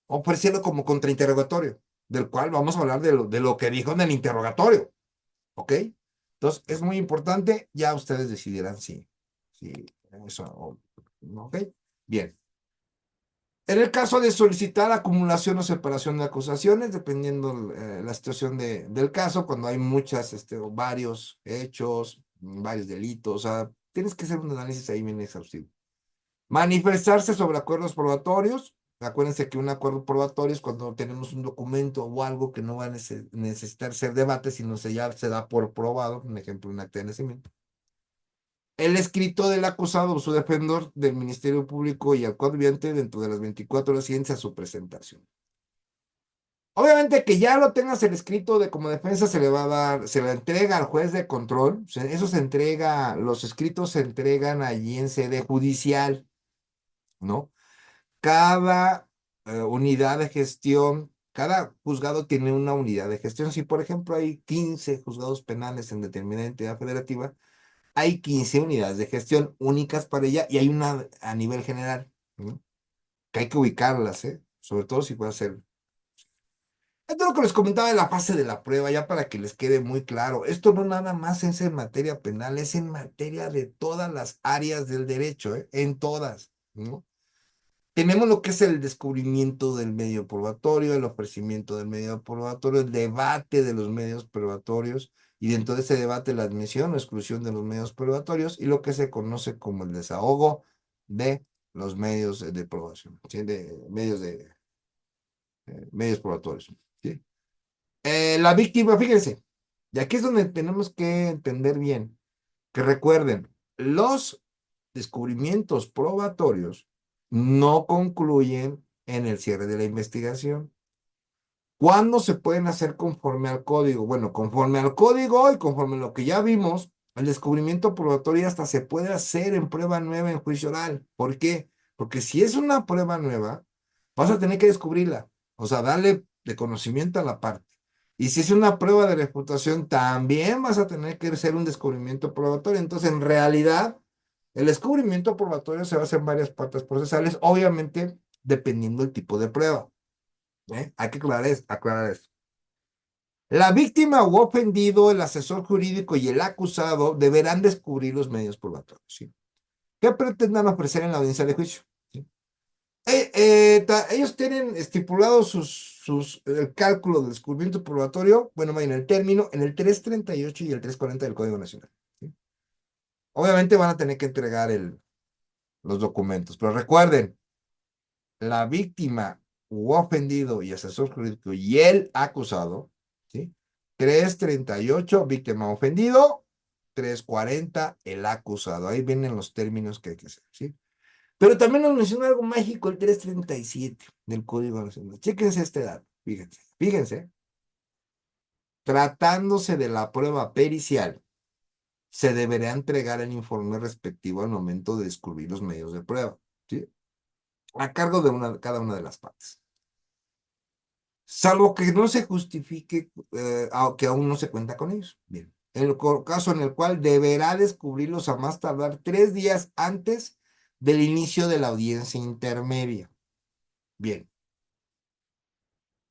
Ofrecerlo como contrainterrogatorio, del cual vamos a hablar de lo que dijo en el interrogatorio, ¿ok? Entonces, es muy importante, ya ustedes decidirán si eso, ¿ok? Bien. En el caso de solicitar acumulación o separación de acusaciones, dependiendo la situación del caso, cuando hay muchas, o varios hechos, varios delitos, o sea, tienes que hacer un análisis ahí bien exhaustivo. Manifestarse sobre acuerdos probatorios. Acuérdense que un acuerdo probatorio es cuando tenemos un documento o algo que no va a necesitar ser debate, sino ya se da por probado, un ejemplo, un acta de nacimiento. El escrito del acusado o su defensor del Ministerio Público y al coadyuvante dentro de las 24 horas siguientes a su presentación. Obviamente que ya lo tengas el escrito de como defensa, se le va a dar, se le entrega al juez de control. Eso se entrega, los escritos se entregan allí en sede judicial, ¿no? Cada unidad de gestión, cada juzgado tiene una unidad de gestión. Si, por ejemplo, hay 15 juzgados penales en determinada entidad federativa, hay 15 unidades de gestión únicas para ella y hay una a nivel general, ¿no? Que hay que ubicarlas, ¿eh? Sobre todo si puede ser. Esto es lo que les comentaba de la fase de la prueba, ya para que les quede muy claro. Esto no nada más es en materia penal, es en materia de todas las áreas del derecho, ¿eh? En todas, ¿no? Tenemos lo que es el descubrimiento del medio probatorio, el ofrecimiento del medio probatorio, el debate de los medios probatorios y dentro de ese debate la admisión o exclusión de los medios probatorios y lo que se conoce como el desahogo de los medios de probación, ¿sí? De medios probatorios, ¿sí? La víctima, fíjense, y aquí es donde tenemos que entender bien, que recuerden, los descubrimientos probatorios no concluyen en el cierre de la investigación. ¿Cuándo se pueden hacer conforme al código? Bueno, conforme al código y conforme a lo que ya vimos, el descubrimiento probatorio hasta se puede hacer en prueba nueva en juicio oral. ¿Por qué? Porque si es una prueba nueva, vas a tener que descubrirla, o sea, darle de conocimiento a la parte. Y si es una prueba de reputación, también vas a tener que hacer un descubrimiento probatorio. Entonces, en realidad, el descubrimiento probatorio se va a hacer en varias partes procesales, obviamente dependiendo del tipo de prueba. Hay que aclarar esto. La víctima u ofendido, el asesor jurídico y el acusado deberán descubrir los medios probatorios, ¿sí? ¿Qué pretendan ofrecer en la audiencia de juicio? ¿Sí? Ellos tienen estipulado el cálculo del descubrimiento probatorio, bueno, en el término, en el 338 y el 340 del Código Nacional, ¿sí? Obviamente van a tener que entregar los documentos, pero recuerden, la víctima u ofendido y asesor jurídico y el acusado, ¿sí? 338, víctima ofendido, 340, el acusado. Ahí vienen los términos que hay que hacer, ¿sí? Pero también nos menciona algo mágico, el 337 del Código Nacional. Chéquense esta edad, fíjense. Tratándose de la prueba pericial, se deberá entregar el informe respectivo al momento de descubrir los medios de prueba, ¿sí? A cargo de cada una de las partes. Salvo que no se justifique, que aún no se cuenta con ellos. Bien. El caso en el cual deberá descubrirlos a más tardar 3 días antes del inicio de la audiencia intermedia. Bien.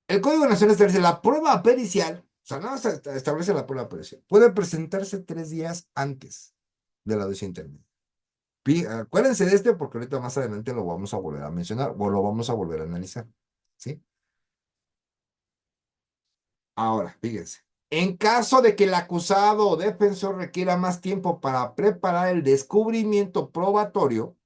El Código Nacional establece la prueba pericial, o sea, no establece la prueba pericial. Puede presentarse 3 días antes de la audiencia intermedia. Acuérdense de este porque ahorita más adelante lo vamos a volver a mencionar o lo vamos a volver a analizar. ¿Sí? Ahora, fíjense. En caso de que el acusado o defensor requiera más tiempo para preparar el descubrimiento probatorio,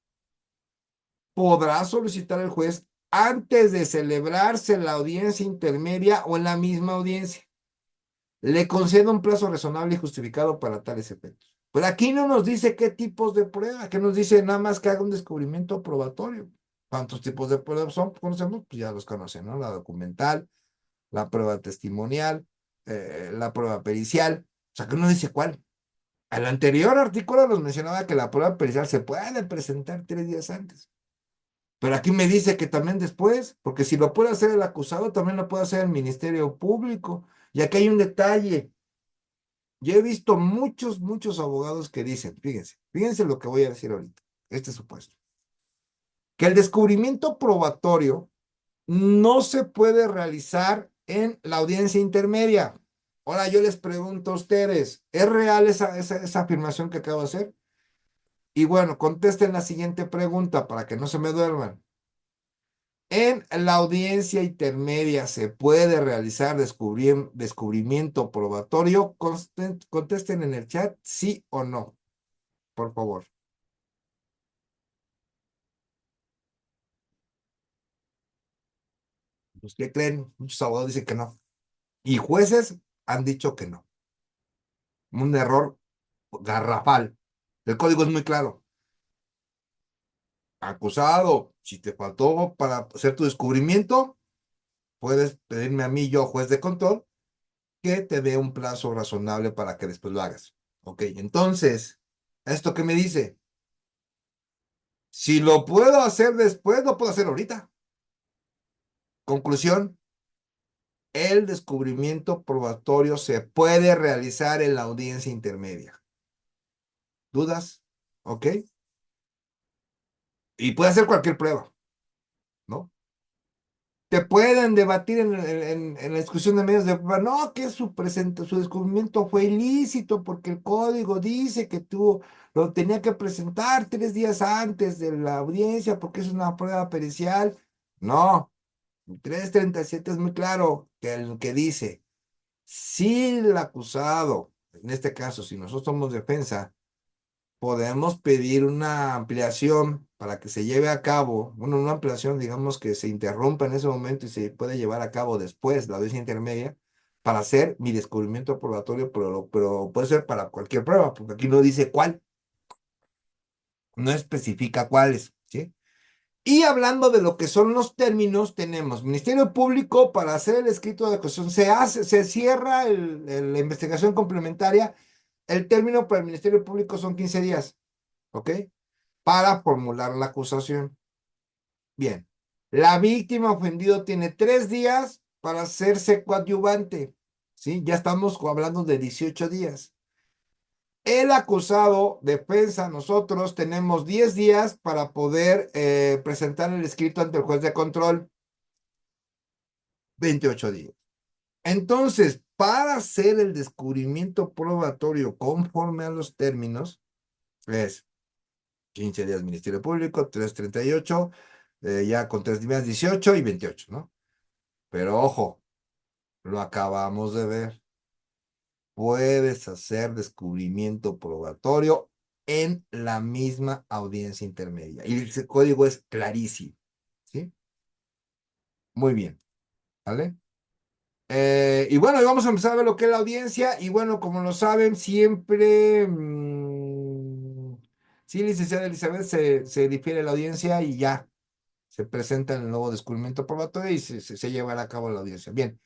podrá solicitar al juez antes de celebrarse la audiencia intermedia o en la misma audiencia. Le concede un plazo razonable y justificado para tales efectos. Pero aquí no nos dice qué tipos de prueba, que nos dice nada más que haga un descubrimiento probatorio. ¿Cuántos tipos de pruebas son? Conocemos, pues ya los conocen, ¿no? La documental, la prueba testimonial, la prueba pericial. O sea, que no dice cuál. Al anterior artículo nos mencionaba que la prueba pericial se puede presentar 3 días antes. Pero aquí me dice que también después, porque si lo puede hacer el acusado, también lo puede hacer el Ministerio Público. Y aquí hay un detalle. Yo he visto muchos abogados que dicen, fíjense lo que voy a decir ahorita, este supuesto, que el descubrimiento probatorio no se puede realizar en la audiencia intermedia. Ahora yo les pregunto a ustedes, ¿es real esa afirmación que acabo de hacer? Y bueno, contesten la siguiente pregunta para que no se me duerman. En la audiencia intermedia se puede realizar descubrimiento probatorio. Contesten en el chat sí o no, por favor. Pues, ¿qué creen? Muchos abogados dicen que no. Y jueces han dicho que no. Un error garrafal. El código es muy claro. Acusado, si te faltó para hacer tu descubrimiento, puedes pedirme a mí, yo, juez de control, que te dé un plazo razonable para que después lo hagas. Ok, entonces, ¿esto qué me dice? Si lo puedo hacer después, lo puedo hacer ahorita. Conclusión, el descubrimiento probatorio se puede realizar en la audiencia intermedia. ¿Dudas? ¿Ok? Y puede hacer cualquier prueba, ¿no? Te pueden debatir en la discusión de medios de prueba, no, que su descubrimiento fue ilícito porque el código dice que tú lo tenía que presentar 3 días antes de la audiencia porque es una prueba pericial. No, 337 es muy claro que el que dice, si el acusado, en este caso, si nosotros somos defensa, podemos pedir una ampliación para que se lleve a cabo, bueno, una ampliación, digamos, que se interrumpa en ese momento y se puede llevar a cabo después, la audiencia intermedia, para hacer mi descubrimiento probatorio, pero puede ser para cualquier prueba, porque aquí no dice cuál, no especifica cuáles, ¿sí? Y hablando de lo que son los términos, tenemos Ministerio Público para hacer el escrito de acusación, se cierra la investigación complementaria, el término para el Ministerio Público son 15 días, ¿ok? Para formular la acusación. Bien, la víctima ofendido tiene 3 días para hacerse coadyuvante, ¿sí? Ya estamos hablando de 18 días. El acusado, defensa, nosotros tenemos 10 días para poder presentar el escrito ante el juez de control, 28 días. Entonces, para hacer el descubrimiento probatorio conforme a los términos, es 15 días Ministerio Público, 338, ya con 3 días 18 y 28, ¿no? Pero ojo, lo acabamos de ver. Puedes hacer descubrimiento probatorio en la misma audiencia intermedia. Y el código es clarísimo, ¿sí? Muy bien, ¿vale? Y bueno, vamos a empezar a ver lo que es la audiencia. Y bueno, como lo saben, siempre, sí, licenciada Elizabeth, se difiere la audiencia y ya se presenta el nuevo descubrimiento probatorio y se llevará a cabo la audiencia. Bien,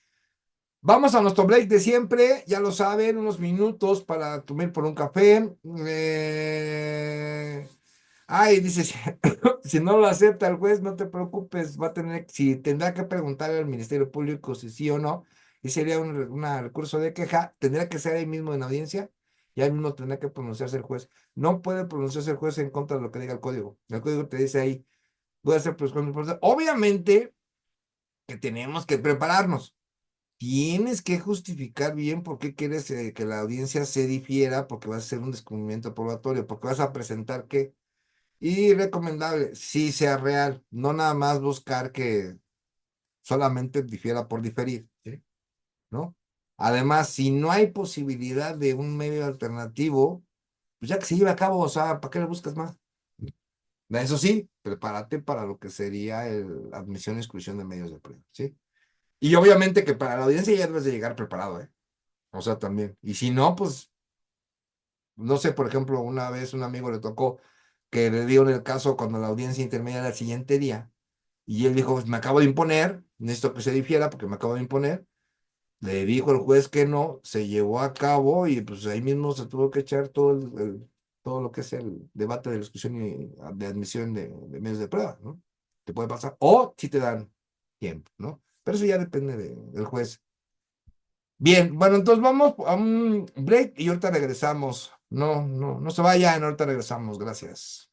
vamos a nuestro break de siempre, ya lo saben, unos minutos para tomar por un café. Ay, dice, si no lo acepta el juez, no te preocupes, va a tener, si tendrá que preguntarle al Ministerio Público si sí o no, y sería un recurso de queja, tendrá que ser ahí mismo en audiencia, y ahí mismo tendrá que pronunciarse el juez. No puede pronunciarse el juez en contra de lo que diga el código. El código te dice ahí, voy a hacer pues con obviamente que tenemos que prepararnos. Tienes que justificar bien por qué quieres que la audiencia se difiera, porque vas a hacer un descubrimiento probatorio, porque vas a presentar qué. Y recomendable, sí sea real, no nada más buscar que solamente difiera por diferir, ¿sí? ¿No? Además, si no hay posibilidad de un medio alternativo, pues ya que se lleve a cabo, o sea, ¿para qué le buscas más? Eso sí, prepárate para lo que sería admisión y exclusión de medios de prueba, ¿sí? Y obviamente que para la audiencia ya debes de llegar preparado, ¿eh? O sea, también. Y si no, pues, no sé, por ejemplo, una vez un amigo le tocó que le dieron el caso cuando la audiencia intermedia era el siguiente día, y él dijo, pues, me acabo de imponer, necesito que se difiera porque me acabo de imponer. Le dijo el juez que no, se llevó a cabo y pues ahí mismo se tuvo que echar todo lo que es el debate de la discusión y de admisión de medios de prueba, ¿no? Te puede pasar. O si te dan tiempo, ¿no? Pero eso ya depende del juez. Bien, bueno, entonces vamos a un break y ahorita regresamos. No, no, no se vayan, ahorita regresamos. Gracias.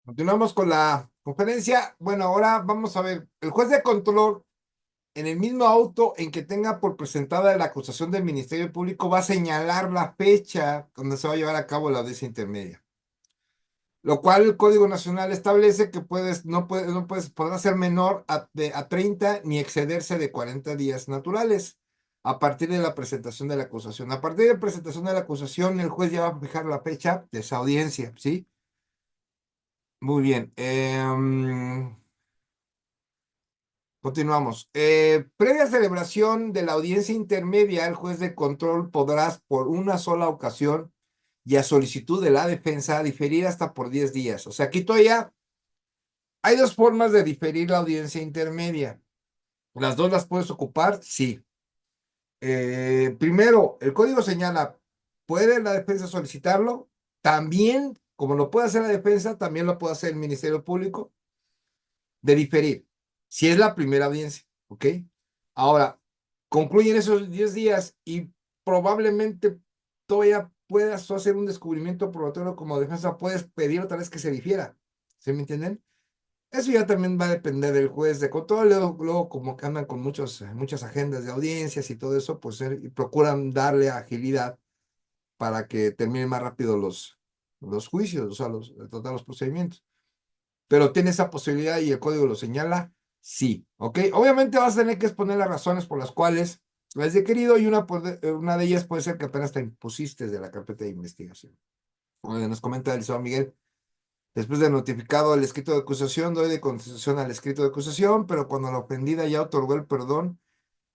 Continuamos con la conferencia. Bueno, ahora vamos a ver. El juez de control, en el mismo auto en que tenga por presentada la acusación del Ministerio Público, va a señalar la fecha donde se va a llevar a cabo la audiencia intermedia. Lo cual el Código Nacional establece que podrá ser menor a 30 ni excederse de 40 días naturales a partir de la presentación de la acusación. A partir de la presentación de la acusación, el juez ya va a fijar la fecha de esa audiencia, ¿sí? Muy bien. Continuamos. Previa celebración de la audiencia intermedia, el juez de control podrá, por una sola ocasión y a solicitud de la defensa, diferir hasta por 10 días. O sea, aquí todavía hay dos formas de diferir la audiencia intermedia. ¿Las dos las puedes ocupar? Sí. Primero, el código señala, ¿puede la defensa solicitarlo? También, como lo puede hacer la defensa, también lo puede hacer el Ministerio Público, de diferir, si es la primera audiencia, ¿ok? Ahora, concluyen esos 10 días y probablemente todavía puedas hacer un descubrimiento probatorio como defensa, puedes pedir otra vez que se difiera, ¿sí me entienden? Eso ya también va a depender del juez de control. Luego, como que andan con muchas agendas de audiencias y todo eso, pues y procuran darle agilidad para que terminen más rápido los juicios, o sea, todos los procedimientos. Pero tiene esa posibilidad y el código lo señala, sí, ¿ok? Obviamente vas a tener que exponer las razones por las cuales lo has requerido y una de ellas puede ser que apenas te impusiste de la carpeta de investigación. Como nos comenta el Miguel. Después de notificado el escrito de acusación, doy de contestación al escrito de acusación, pero cuando la ofendida ya otorgó el perdón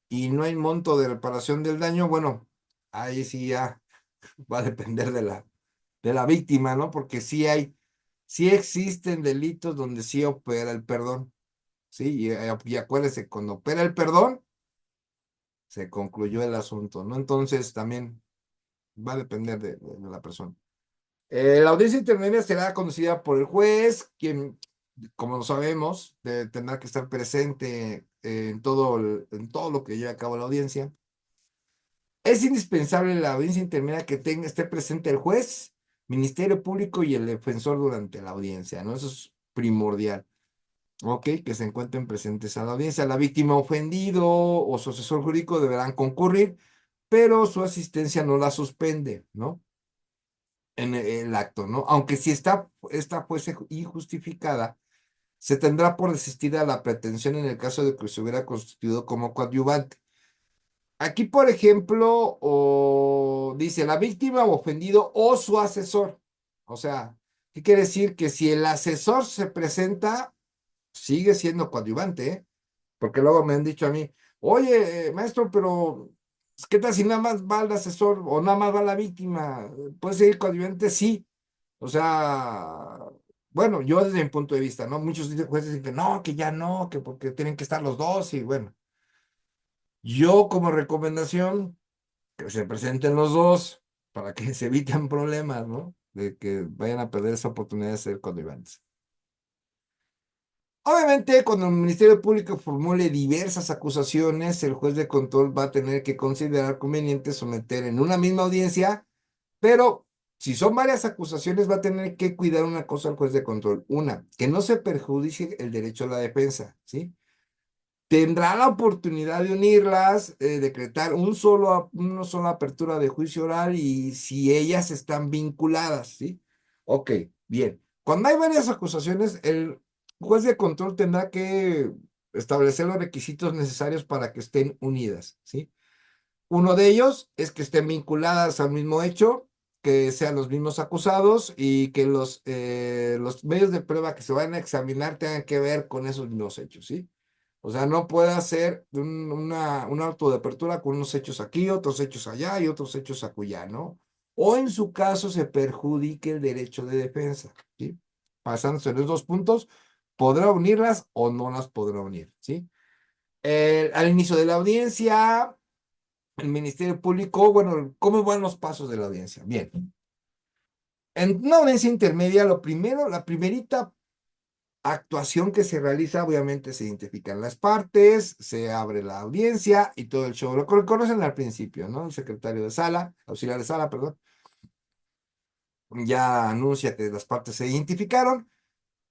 y no hay monto de reparación del daño, bueno, ahí sí ya va a depender de la víctima, ¿no? Porque sí existen delitos donde sí opera el perdón, ¿sí? Y acuérdese, cuando opera el perdón, se concluyó el asunto, ¿no? Entonces también va a depender de la persona. La audiencia intermedia será conducida por el juez, quien, como lo sabemos, tendrá que estar presente en todo lo que lleve a cabo la audiencia. Es indispensable en la audiencia intermedia que esté presente el juez, Ministerio Público y el defensor durante la audiencia, ¿no? Eso es primordial. Ok, que se encuentren presentes a la audiencia. La víctima ofendido o su asesor jurídico deberán concurrir, pero su asistencia no la suspende, ¿no? En el acto, ¿no? Aunque si esta fuese injustificada, se tendrá por desistida la pretensión en el caso de que se hubiera constituido como coadyuvante. Aquí, por ejemplo, dice la víctima o ofendido o su asesor. O sea, ¿qué quiere decir? Que si el asesor se presenta, sigue siendo coadyuvante, ¿eh? Porque luego me han dicho a mí, oye, maestro, pero ¿qué tal si nada más va el asesor o nada más va la víctima? ¿Puede seguir coadyuvante? Sí. O sea, bueno, yo desde mi punto de vista, ¿no? Muchos jueces dicen que no, que ya no, que porque tienen que estar los dos y bueno, yo como recomendación, que se presenten los dos para que se eviten problemas, ¿no? De que vayan a perder esa oportunidad de ser coadyuvantes. Obviamente, cuando el Ministerio Público formule diversas acusaciones, el juez de control va a tener que considerar conveniente someter en una misma audiencia, pero si son varias acusaciones, va a tener que cuidar una cosa al juez de control. Una, que no se perjudicie el derecho a la defensa, ¿sí? Tendrá la oportunidad de unirlas, decretar una sola apertura de juicio oral y si ellas están vinculadas, ¿sí? Ok, bien. Cuando hay varias acusaciones, el juez de control tendrá que establecer los requisitos necesarios para que estén unidas, ¿sí? Uno de ellos es que estén vinculadas al mismo hecho, que sean los mismos acusados y que los medios de prueba que se van a examinar tengan que ver con esos mismos hechos, ¿sí? O sea, no puede hacer un auto de apertura con unos hechos aquí, otros hechos allá y otros hechos acullá, ¿no? O en su caso se perjudique el derecho de defensa, ¿sí? Pasándose los dos puntos, podrá unirlas o no las podrá unir, ¿sí? Al inicio de la audiencia, el Ministerio Público, bueno, ¿cómo van los pasos de la audiencia? Bien. En una audiencia intermedia, lo primero, la primerita actuación que se realiza, obviamente se identifican las partes, se abre la audiencia y todo el show. Lo conocen al principio, ¿no? El secretario de sala, auxiliar de sala, perdón, ya anuncia que las partes se identificaron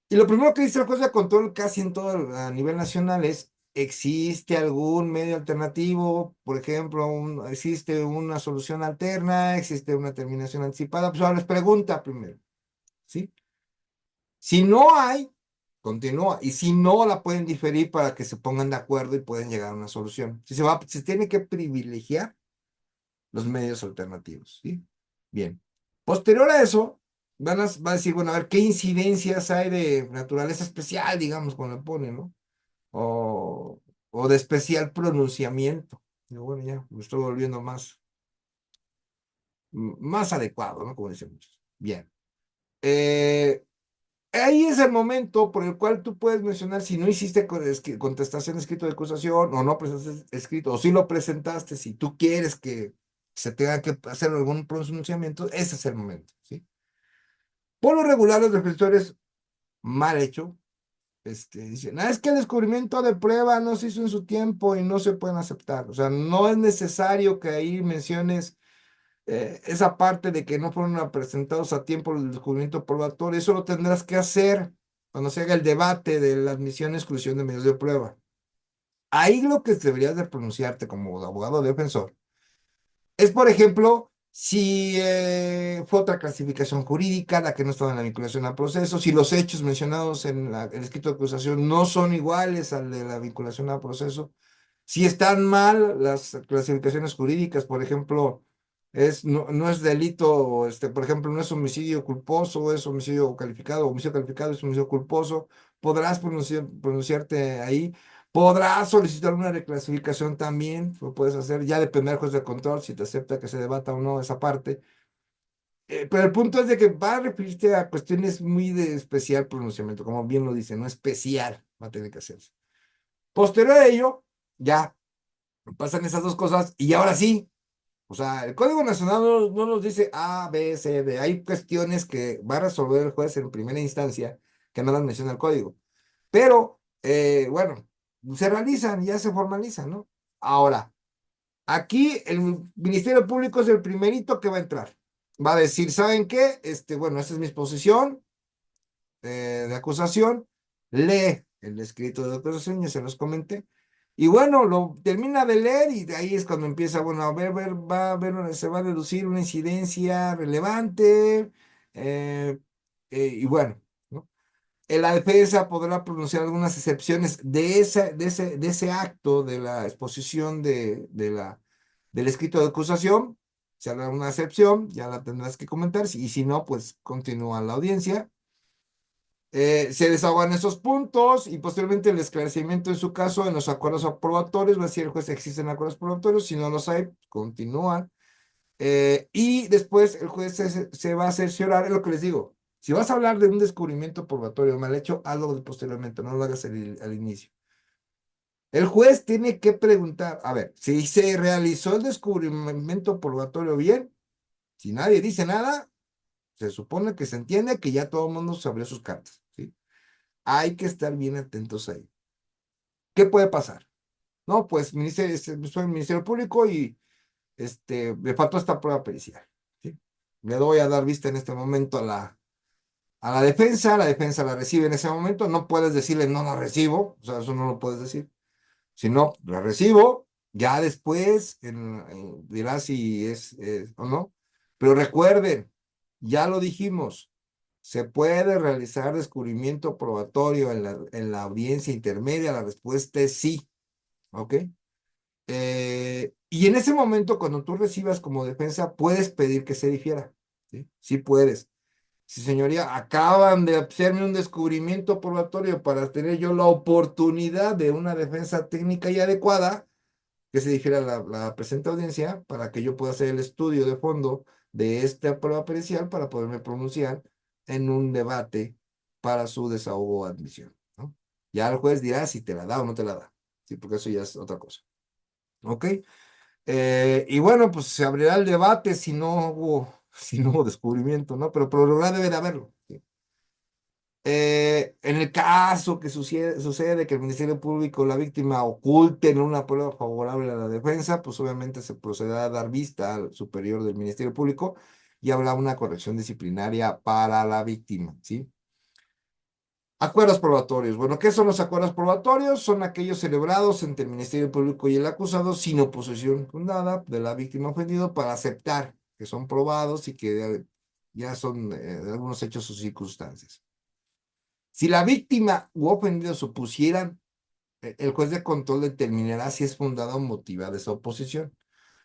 Y lo primero que dice el juez de control casi en todo a nivel nacional es, ¿existe algún medio alternativo? Por ejemplo, ¿existe una solución alterna? ¿Existe una terminación anticipada? Pues ahora les pregunta primero, ¿sí? Si no hay, continúa. Y si no, la pueden diferir para que se pongan de acuerdo y pueden llegar a una solución. Si se tiene que privilegiar los medios alternativos, ¿sí? Bien. Posterior a eso, va a decir, bueno, a ver, ¿qué incidencias hay de naturaleza especial, digamos, cuando le ponen, ¿no? O de especial pronunciamiento. Digo, bueno, ya, me estoy volviendo más adecuado, ¿no? Como dicen muchos. Bien. Eh, Ahí es el momento por el cual tú puedes mencionar si no hiciste contestación escrito de acusación o no presentaste escrito, o si lo presentaste, si tú quieres que se tenga que hacer algún pronunciamiento, ese es el momento, ¿sí? Por lo regular, los defensores, mal hecho, dicen, es que el descubrimiento de prueba no se hizo en su tiempo y no se pueden aceptar. O sea, no es necesario que ahí menciones esa parte de que no fueron presentados a tiempo el descubrimiento probatorio. Eso lo tendrás que hacer cuando se haga el debate de la admisión y exclusión de medios de prueba. Ahí lo que deberías de pronunciarte como abogado defensor es, por ejemplo, si fue otra clasificación jurídica la que no estaba en la vinculación al proceso, si los hechos mencionados en el escrito de acusación no son iguales al de la vinculación al proceso, si están mal las clasificaciones jurídicas, por ejemplo, no es delito, por ejemplo, no es homicidio culposo, es homicidio calificado es homicidio culposo, podrás pronunciarte ahí. Podrás solicitar una reclasificación también, lo puedes hacer, ya depende del juez de control si te acepta que se debata o no esa parte. Pero el punto es de que va a referirte a cuestiones muy de especial pronunciamiento, como bien lo dice, no especial, va a tener que hacerse. Posterior a ello, ya pasan esas dos cosas y ahora sí, o sea, el Código Nacional no nos dice A, B, C, D. Hay cuestiones que va a resolver el juez en primera instancia que no las menciona el código. Pero, bueno, se realizan, ya se formalizan, ¿no? Ahora, aquí el Ministerio Público es el primerito que va a entrar. Va a decir, ¿saben qué? Bueno, esta es mi exposición de acusación. Lee el escrito de acusación, ya se los comenté. Y bueno, lo termina de leer y de ahí es cuando empieza, bueno, va a ver, se va a deducir una incidencia relevante. eh, y bueno, ¿no? La defensa podrá pronunciar algunas excepciones de ese acto de la exposición del escrito de acusación. Si habrá una excepción, ya la tendrás que comentar, y si no, pues continúa la audiencia. Se desahogan esos puntos y posteriormente el esclarecimiento en su caso en los acuerdos aprobatorios, va a decir el juez existen acuerdos aprobatorios, si no los hay, continúan. Y después el juez se va a cerciorar, es lo que les digo. Si vas a hablar de un descubrimiento probatorio mal hecho, hazlo posteriormente, no lo hagas al inicio. El juez tiene que preguntar, a ver, si se realizó el descubrimiento probatorio bien, si nadie dice nada, se supone que se entiende que ya todo el mundo se abrió sus cartas, ¿sí? Hay que estar bien atentos ahí. ¿Qué puede pasar? No, pues soy el Ministerio Público y me faltó esta prueba pericial, ¿sí? Le doy a dar vista en este momento a la defensa la recibe en ese momento, no puedes decirle no la recibo, o sea, eso no lo puedes decir. Si no, la recibo, ya después dirás si es o no. Pero recuerden, ya lo dijimos, se puede realizar descubrimiento probatorio en la audiencia intermedia, la respuesta es sí, ¿ok? Y en ese momento, cuando tú recibas como defensa, puedes pedir que se difiera, ¿sí? Sí puedes. Sí, señoría, acaban de hacerme un descubrimiento probatorio para tener yo la oportunidad de una defensa técnica y adecuada, que se difiera la presente audiencia para que yo pueda hacer el estudio de fondo de esta prueba pericial para poderme pronunciar en un debate para su desahogo o admisión, ¿no? Ya el juez dirá si te la da o no te la da, ¿sí? Porque eso ya es otra cosa, ¿ok? Y bueno, pues se abrirá el debate si no hubo descubrimiento, ¿no? Pero por lo general debe de haberlo, ¿sí? En el caso que sucede que el Ministerio Público o la víctima oculten una prueba favorable a la defensa, pues obviamente se procederá a dar vista al superior del Ministerio Público y habrá una corrección disciplinaria para la víctima, ¿sí? Acuerdos probatorios. Bueno, ¿qué son los acuerdos probatorios? Son aquellos celebrados entre el Ministerio Público y el acusado sin oposición fundada de la víctima ofendida para aceptar que son probados y que ya son de algunos hechos o circunstancias. Si la víctima u ofendido se opusieran, el juez de control determinará si es fundada o motivada esa oposición.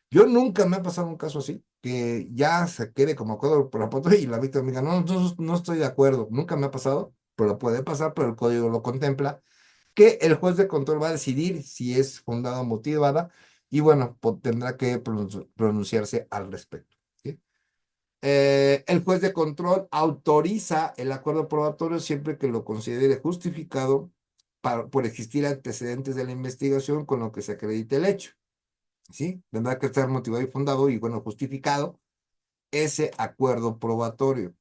Yo nunca me ha pasado un caso así, que ya se quede como acuerdo probatorio y la víctima me diga, no, no estoy de acuerdo. Nunca me ha pasado, pero puede pasar, pero el código lo contempla, que el juez de control va a decidir si es fundada o motivada y bueno, tendrá que pronunciarse al respecto. ¿Sí? El juez de control autoriza el acuerdo probatorio siempre que lo considere justificado por existir antecedentes de la investigación con lo que se acredite el hecho. ¿Sí? Tendrá que estar motivado y fundado y, bueno, justificado ese acuerdo probatorio.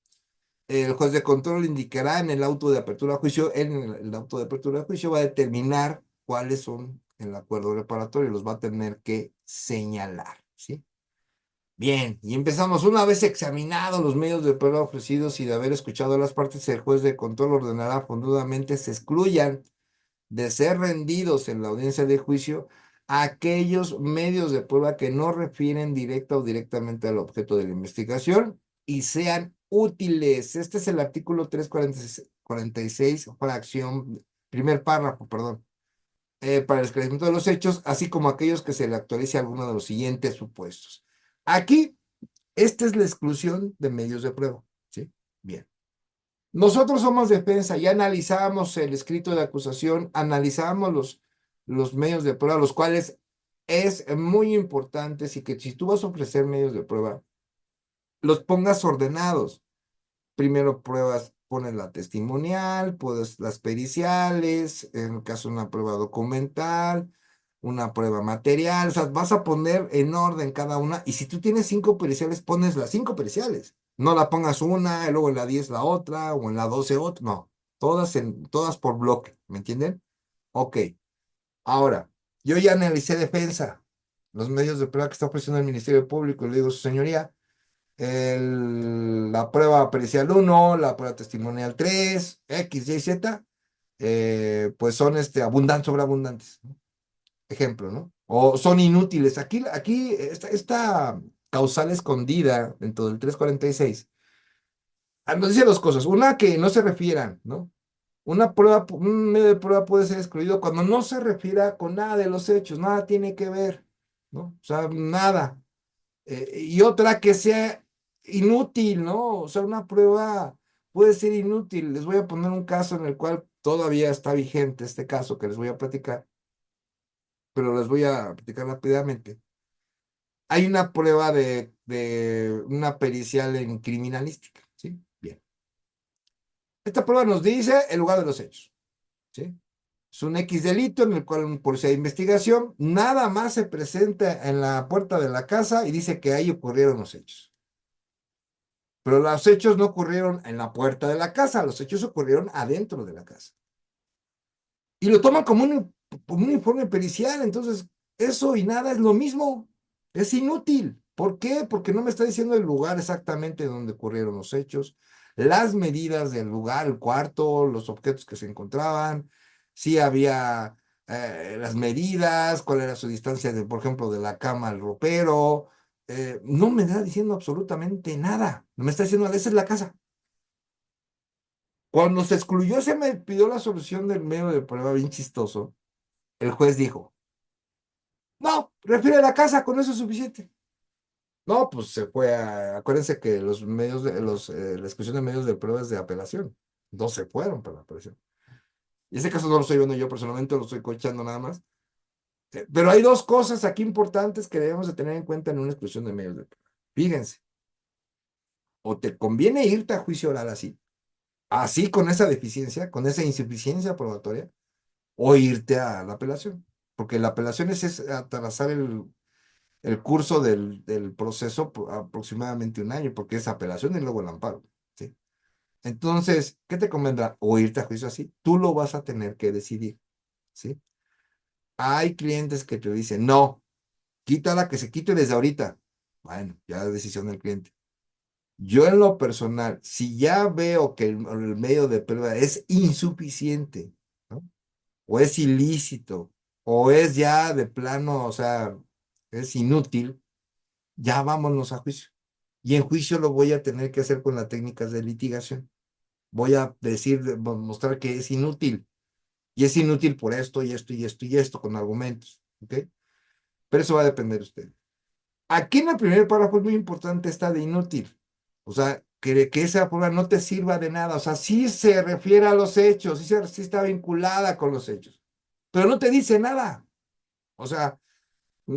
El juez de control indicará en el auto de apertura a juicio, en el auto de apertura a juicio va a determinar cuáles son el acuerdo reparatorio, los va a tener que señalar, ¿sí? Bien, y empezamos. Una vez examinados los medios de prueba ofrecidos y de haber escuchado a las partes, el juez de control ordenará fundadamente se excluyan de ser rendidos en la audiencia de juicio aquellos medios de prueba que no refieren directa o directamente al objeto de la investigación y sean útiles. Este es el artículo 346, fracción, primer párrafo, perdón, para el esclarecimiento de los hechos, así como aquellos que se le actualice alguno de los siguientes supuestos. Aquí, esta es la exclusión de medios de prueba, ¿sí? Bien. Nosotros somos defensa, ya analizamos el escrito de acusación, analizamos los medios de prueba, los cuales es muy importante que si tú vas a ofrecer medios de prueba, los pongas ordenados. Primero pruebas, pones la testimonial, pones las periciales, en el caso de una prueba documental, una prueba material, o sea, vas a poner en orden cada una, y si tú tienes 5 periciales, pones las 5 periciales. No la pongas una, y luego en la 10 la otra, o en la 12 otra, no, todas por bloque, ¿me entienden? Ok, ahora, yo ya analicé defensa, los medios de prueba que está ofreciendo el Ministerio Público, y le digo, su señoría, la prueba pericial 1, la prueba testimonial 3, X, Y, Z, pues son abundantes, sobreabundantes, ¿no? Ejemplo, ¿no? O son inútiles. Aquí esta causal escondida dentro del 346 nos dice dos cosas. Una, que no se refieran, ¿no? Un medio de prueba puede ser excluido cuando no se refiera con nada de los hechos, nada tiene que ver, ¿no? O sea, nada. Y otra, que sea inútil, ¿no? O sea, una prueba puede ser inútil. Les voy a poner un caso en el cual todavía está vigente este caso que les voy a platicar, pero les voy a platicar rápidamente. Hay una prueba de una pericial en criminalística, ¿sí? Bien. Esta prueba nos dice el lugar de los hechos, ¿sí? Es un X delito en el cual un policía de investigación nada más se presenta en la puerta de la casa y dice que ahí ocurrieron los hechos. Pero los hechos no ocurrieron en la puerta de la casa, los hechos ocurrieron adentro de la casa. Y lo toman como un informe pericial, entonces eso y nada es lo mismo, es inútil. ¿Por qué? Porque no me está diciendo el lugar exactamente donde ocurrieron los hechos, las medidas del lugar, el cuarto, los objetos que se encontraban, si había las medidas, cuál era su distancia, por ejemplo, de la cama al ropero. No me está diciendo absolutamente nada, no me está diciendo, esa es la casa. Cuando se excluyó, se me pidió la solución del medio de prueba, bien chistoso. El juez dijo, no, refiere a la casa, con eso es suficiente. No, pues se fue acuérdense que los medios la exclusión de medios de prueba es de apelación. No se fueron para la apelación. Y ese caso no lo estoy viendo yo personalmente, lo estoy coachando nada más. Pero hay dos cosas aquí importantes que debemos de tener en cuenta en una exclusión de medios de prueba. Fíjense, o te conviene irte a juicio oral así con esa deficiencia, con esa insuficiencia probatoria, o irte a la apelación. Porque la apelación es atrasar el curso del proceso por aproximadamente un año, porque es apelación y luego el amparo, ¿sí? Entonces, ¿qué te convendrá? O irte a juicio así. Tú lo vas a tener que decidir, ¿sí? Hay clientes que te dicen, no, quítala, que se quite desde ahorita. Bueno, ya es decisión del cliente. Yo en lo personal, si ya veo que el medio de prueba es insuficiente, ¿no? O es ilícito, o es ya de plano, o sea, es inútil, ya vámonos a juicio. Y en juicio lo voy a tener que hacer con las técnicas de litigación. Voy a decir, mostrar que es inútil. Y es inútil por esto y esto y esto y esto, con argumentos. ¿Ok? Pero eso va a depender de usted. Aquí en el primer párrafo es muy importante esta de inútil. O sea, que esa prueba no te sirva de nada. O sea, sí se refiere a los hechos, sí está vinculada con los hechos, pero no te dice nada. O sea,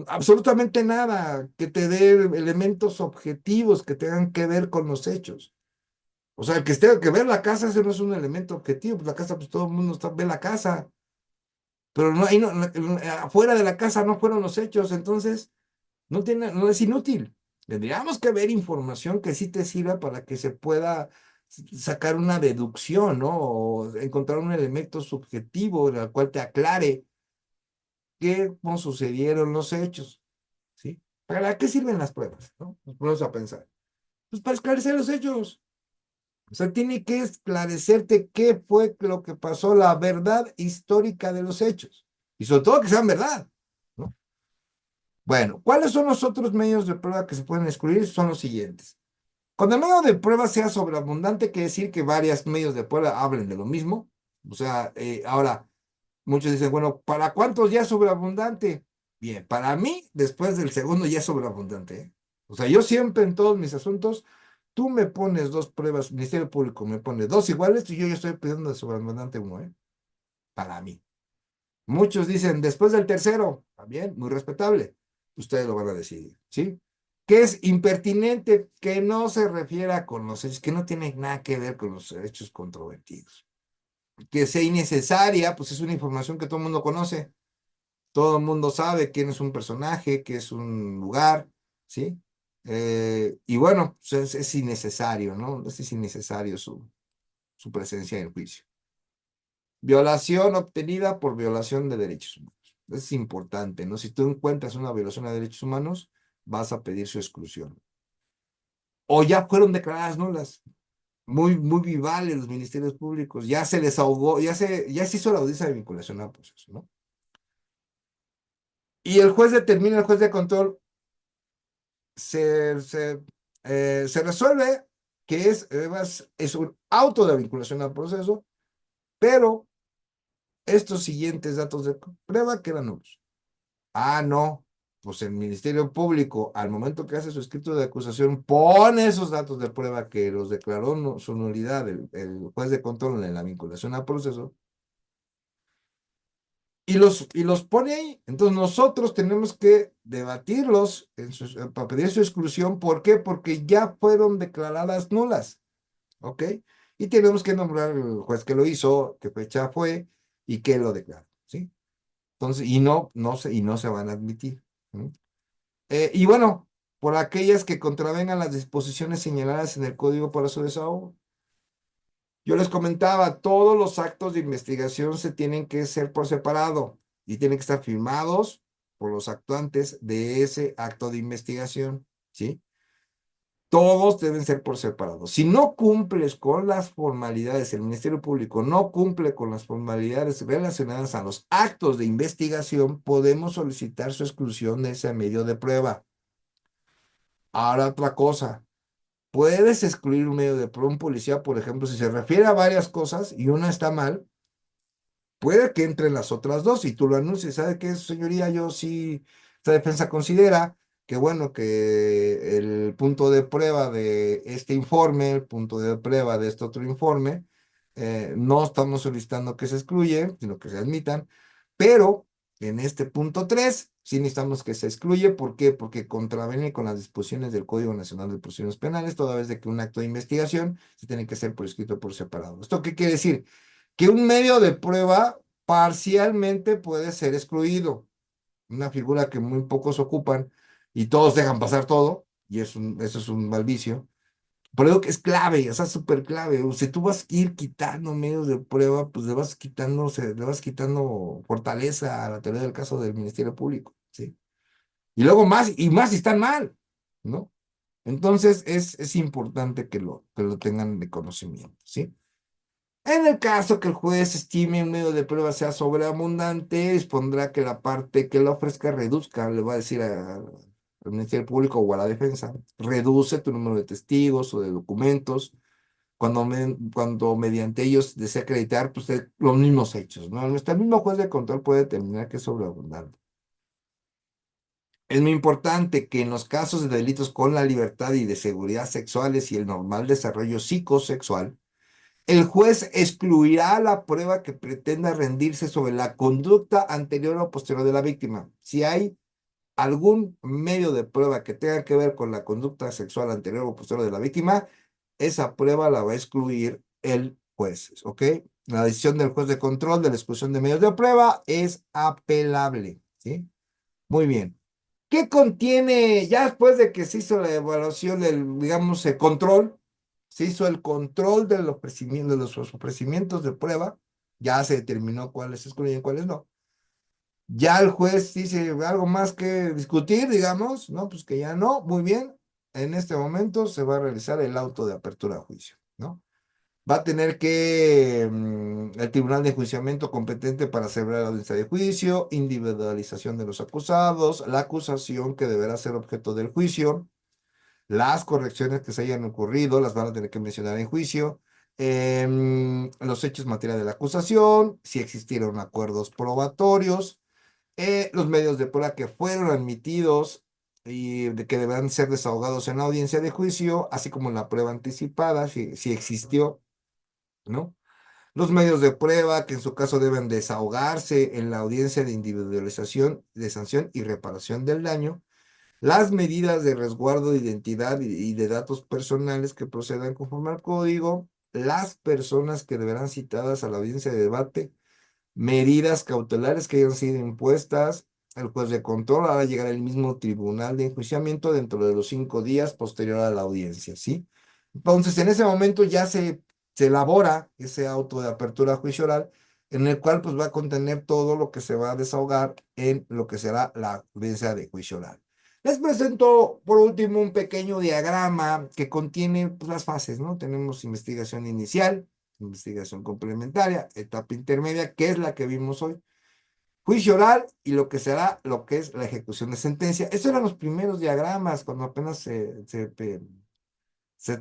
absolutamente nada que te dé elementos objetivos que tengan que ver con los hechos. O sea, que tenga que ver la casa, ese no es un elemento objetivo. Pues la casa, pues todo el mundo ve la casa, pero no, ahí no, afuera de la casa no fueron los hechos, entonces no es inútil. Tendríamos que ver información que sí te sirva para que se pueda sacar una deducción, ¿no? O encontrar un elemento subjetivo en el cual te aclare cómo sucedieron los hechos, ¿sí? ¿Para qué sirven las pruebas, no? Nos ponemos a pensar. Pues para esclarecer los hechos. O sea, tiene que esclarecerte qué fue lo que pasó, la verdad histórica de los hechos. Y sobre todo que sean verdad, ¿no? Bueno, ¿cuáles son los otros medios de prueba que se pueden excluir? Son los siguientes. Cuando el medio de prueba sea sobreabundante, quiere decir que varios medios de prueba hablen de lo mismo. O sea, ahora, muchos dicen, bueno, ¿para cuántos ya es sobreabundante? Bien, para mí, después del segundo ya es sobreabundante, ¿eh? O sea, yo siempre en todos mis asuntos, tú me pones dos pruebas, el Ministerio Público me pone dos iguales y yo ya estoy pidiendo de sobreabundante uno, ¿eh? Para mí. Muchos dicen, después del tercero, también, muy respetable. Ustedes lo van a decidir, ¿sí? Que es impertinente, que no se refiera con los hechos, que no tiene nada que ver con los hechos controvertidos. Que sea innecesaria, pues es una información que todo el mundo conoce. Todo el mundo sabe quién es un personaje, qué es un lugar, ¿sí? Y bueno, pues es innecesario, ¿no? Es innecesario su presencia en el juicio. Violación obtenida por violación de derechos humanos. Es importante, ¿no? Si tú encuentras una violación de derechos humanos, vas a pedir su exclusión. O ya fueron declaradas nulas, muy vivales los ministerios públicos, ya se les ahogó, ya se hizo la audiencia de vinculación al proceso, ¿no? Y el juez determina, el juez de control, se, se, se resuelve que es un auto de vinculación al proceso, pero estos siguientes datos de prueba quedan nulos. Ah, no, pues el Ministerio Público, al momento que hace su escrito de acusación, pone esos datos de prueba que los declaró su nulidad el juez de control en la vinculación al proceso, y los pone ahí. Entonces nosotros tenemos que debatirlos para pedir su exclusión. ¿Por qué? Porque ya fueron declaradas nulas, ¿ok? Y tenemos que nombrar el juez que lo hizo, qué fecha fue y qué lo declaró, ¿sí? Entonces, y no se van a admitir, ¿no? Y bueno, por aquellas que contravengan las disposiciones señaladas en el Código para su desahogo. Yo les comentaba, todos los actos de investigación se tienen que hacer por separado y tienen que estar firmados por los actuantes de ese acto de investigación, ¿sí? Todos deben ser por separado. Si no cumples con las formalidades, el Ministerio Público no cumple con las formalidades relacionadas a los actos de investigación, podemos solicitar su exclusión de ese medio de prueba. Ahora otra cosa, puedes excluir un medio de prueba, un policía, por ejemplo, si se refiere a varias cosas y una está mal, puede que entren las otras dos y tú lo anuncies. ¿Sabe qué, señoría? Yo sí, esta defensa considera que, bueno, que el punto de prueba de este informe, el punto de prueba de este otro informe, no estamos solicitando que se excluye, sino que se admitan, pero en este punto 3 sí necesitamos que se excluye. ¿Por qué? Porque contraviene con las disposiciones del Código Nacional de Procedimientos Penales, toda vez de que un acto de investigación se tiene que hacer por escrito por separado. ¿Esto qué quiere decir? Que un medio de prueba parcialmente puede ser excluido, una figura que muy pocos ocupan y todos dejan pasar todo, y eso es un mal vicio. Por eso que es clave, o sea, súper clave. O sea, tú vas a ir quitando medios de prueba, pues le vas quitando fortaleza a la teoría del caso del Ministerio Público, ¿sí? Y luego más, y más si están mal, ¿no? Entonces, es importante que lo tengan de conocimiento, ¿sí? En el caso que el juez estime un medio de prueba sea sobreabundante, dispondrá que la parte que lo ofrezca reduzca, le va a decir al Ministerio Público o a la defensa, reduce tu número de testigos o de documentos, cuando mediante ellos desea acreditar pues, los mismos hechos, ¿no? Hasta el mismo juez de control puede determinar que es sobreabundante. Es muy importante que en los casos de delitos con la libertad y de seguridad sexuales y el normal desarrollo psicosexual, el juez excluirá la prueba que pretenda rendirse sobre la conducta anterior o posterior de la víctima. Si hay algún medio de prueba que tenga que ver con la conducta sexual anterior o posterior de la víctima, esa prueba la va a excluir el juez, ¿ok? La decisión del juez de control de la exclusión de medios de prueba es apelable, ¿sí? Muy bien. ¿Qué contiene, ya después de que se hizo la evaluación, digamos, el control, se hizo el control de los ofrecimientos de prueba, ya se determinó cuáles se excluyen y cuáles no. Ya el juez dice algo más que discutir, digamos, ¿no? Pues que ya no, muy bien. En este momento se va a realizar el auto de apertura a juicio, ¿no? Va a tener que el tribunal de enjuiciamiento competente para celebrar la audiencia de juicio, individualización de los acusados, la acusación que deberá ser objeto del juicio, las correcciones que se hayan ocurrido las van a tener que mencionar en juicio, los hechos materia de la acusación, si existieron acuerdos probatorios, los medios de prueba que fueron admitidos y de que deberán ser desahogados en la audiencia de juicio, así como la prueba anticipada, si existió, ¿no? Los medios de prueba que en su caso deben desahogarse en la audiencia de individualización de sanción y reparación del daño, las medidas de resguardo de identidad y de datos personales que procedan conforme al código, las personas que deberán citadas a la audiencia de debate, medidas cautelares que hayan sido impuestas, el juez de control hará llegar el mismo tribunal de enjuiciamiento dentro de los 5 días posterior a la audiencia, ¿sí? Entonces, en ese momento ya se elabora ese auto de apertura a juicio oral, en el cual pues va a contener todo lo que se va a desahogar en lo que será la audiencia de juicio oral. Les presento por último un pequeño diagrama que contiene pues, las fases, ¿no? Tenemos investigación inicial, investigación complementaria, etapa intermedia, que es la que vimos hoy, juicio oral y lo que será lo que es la ejecución de sentencia. Estos eran los primeros diagramas cuando apenas se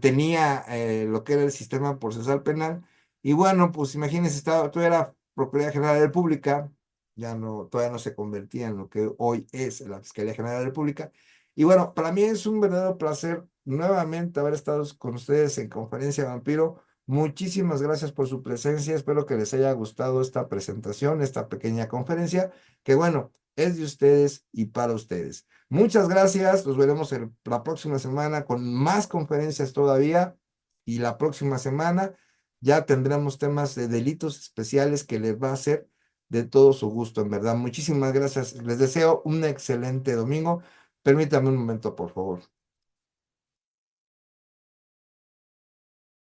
tenía lo que era el sistema procesal penal. Y bueno, pues imagínense, todavía era Procuraduría General de la República, ya no, todavía no se convertía en lo que hoy es la Fiscalía General de la República. Y bueno, para mí es un verdadero placer nuevamente haber estado con ustedes en Conferencia Vampiro. Muchísimas gracias por su presencia. Espero que les haya gustado esta presentación, esta pequeña conferencia, que bueno, es de ustedes y para ustedes. Muchas gracias. Nos veremos la próxima semana con más conferencias todavía. Y la próxima semana ya tendremos temas de delitos especiales que les va a ser de todo su gusto, en verdad. Muchísimas gracias. Les deseo un excelente domingo. Permítame un momento, por favor.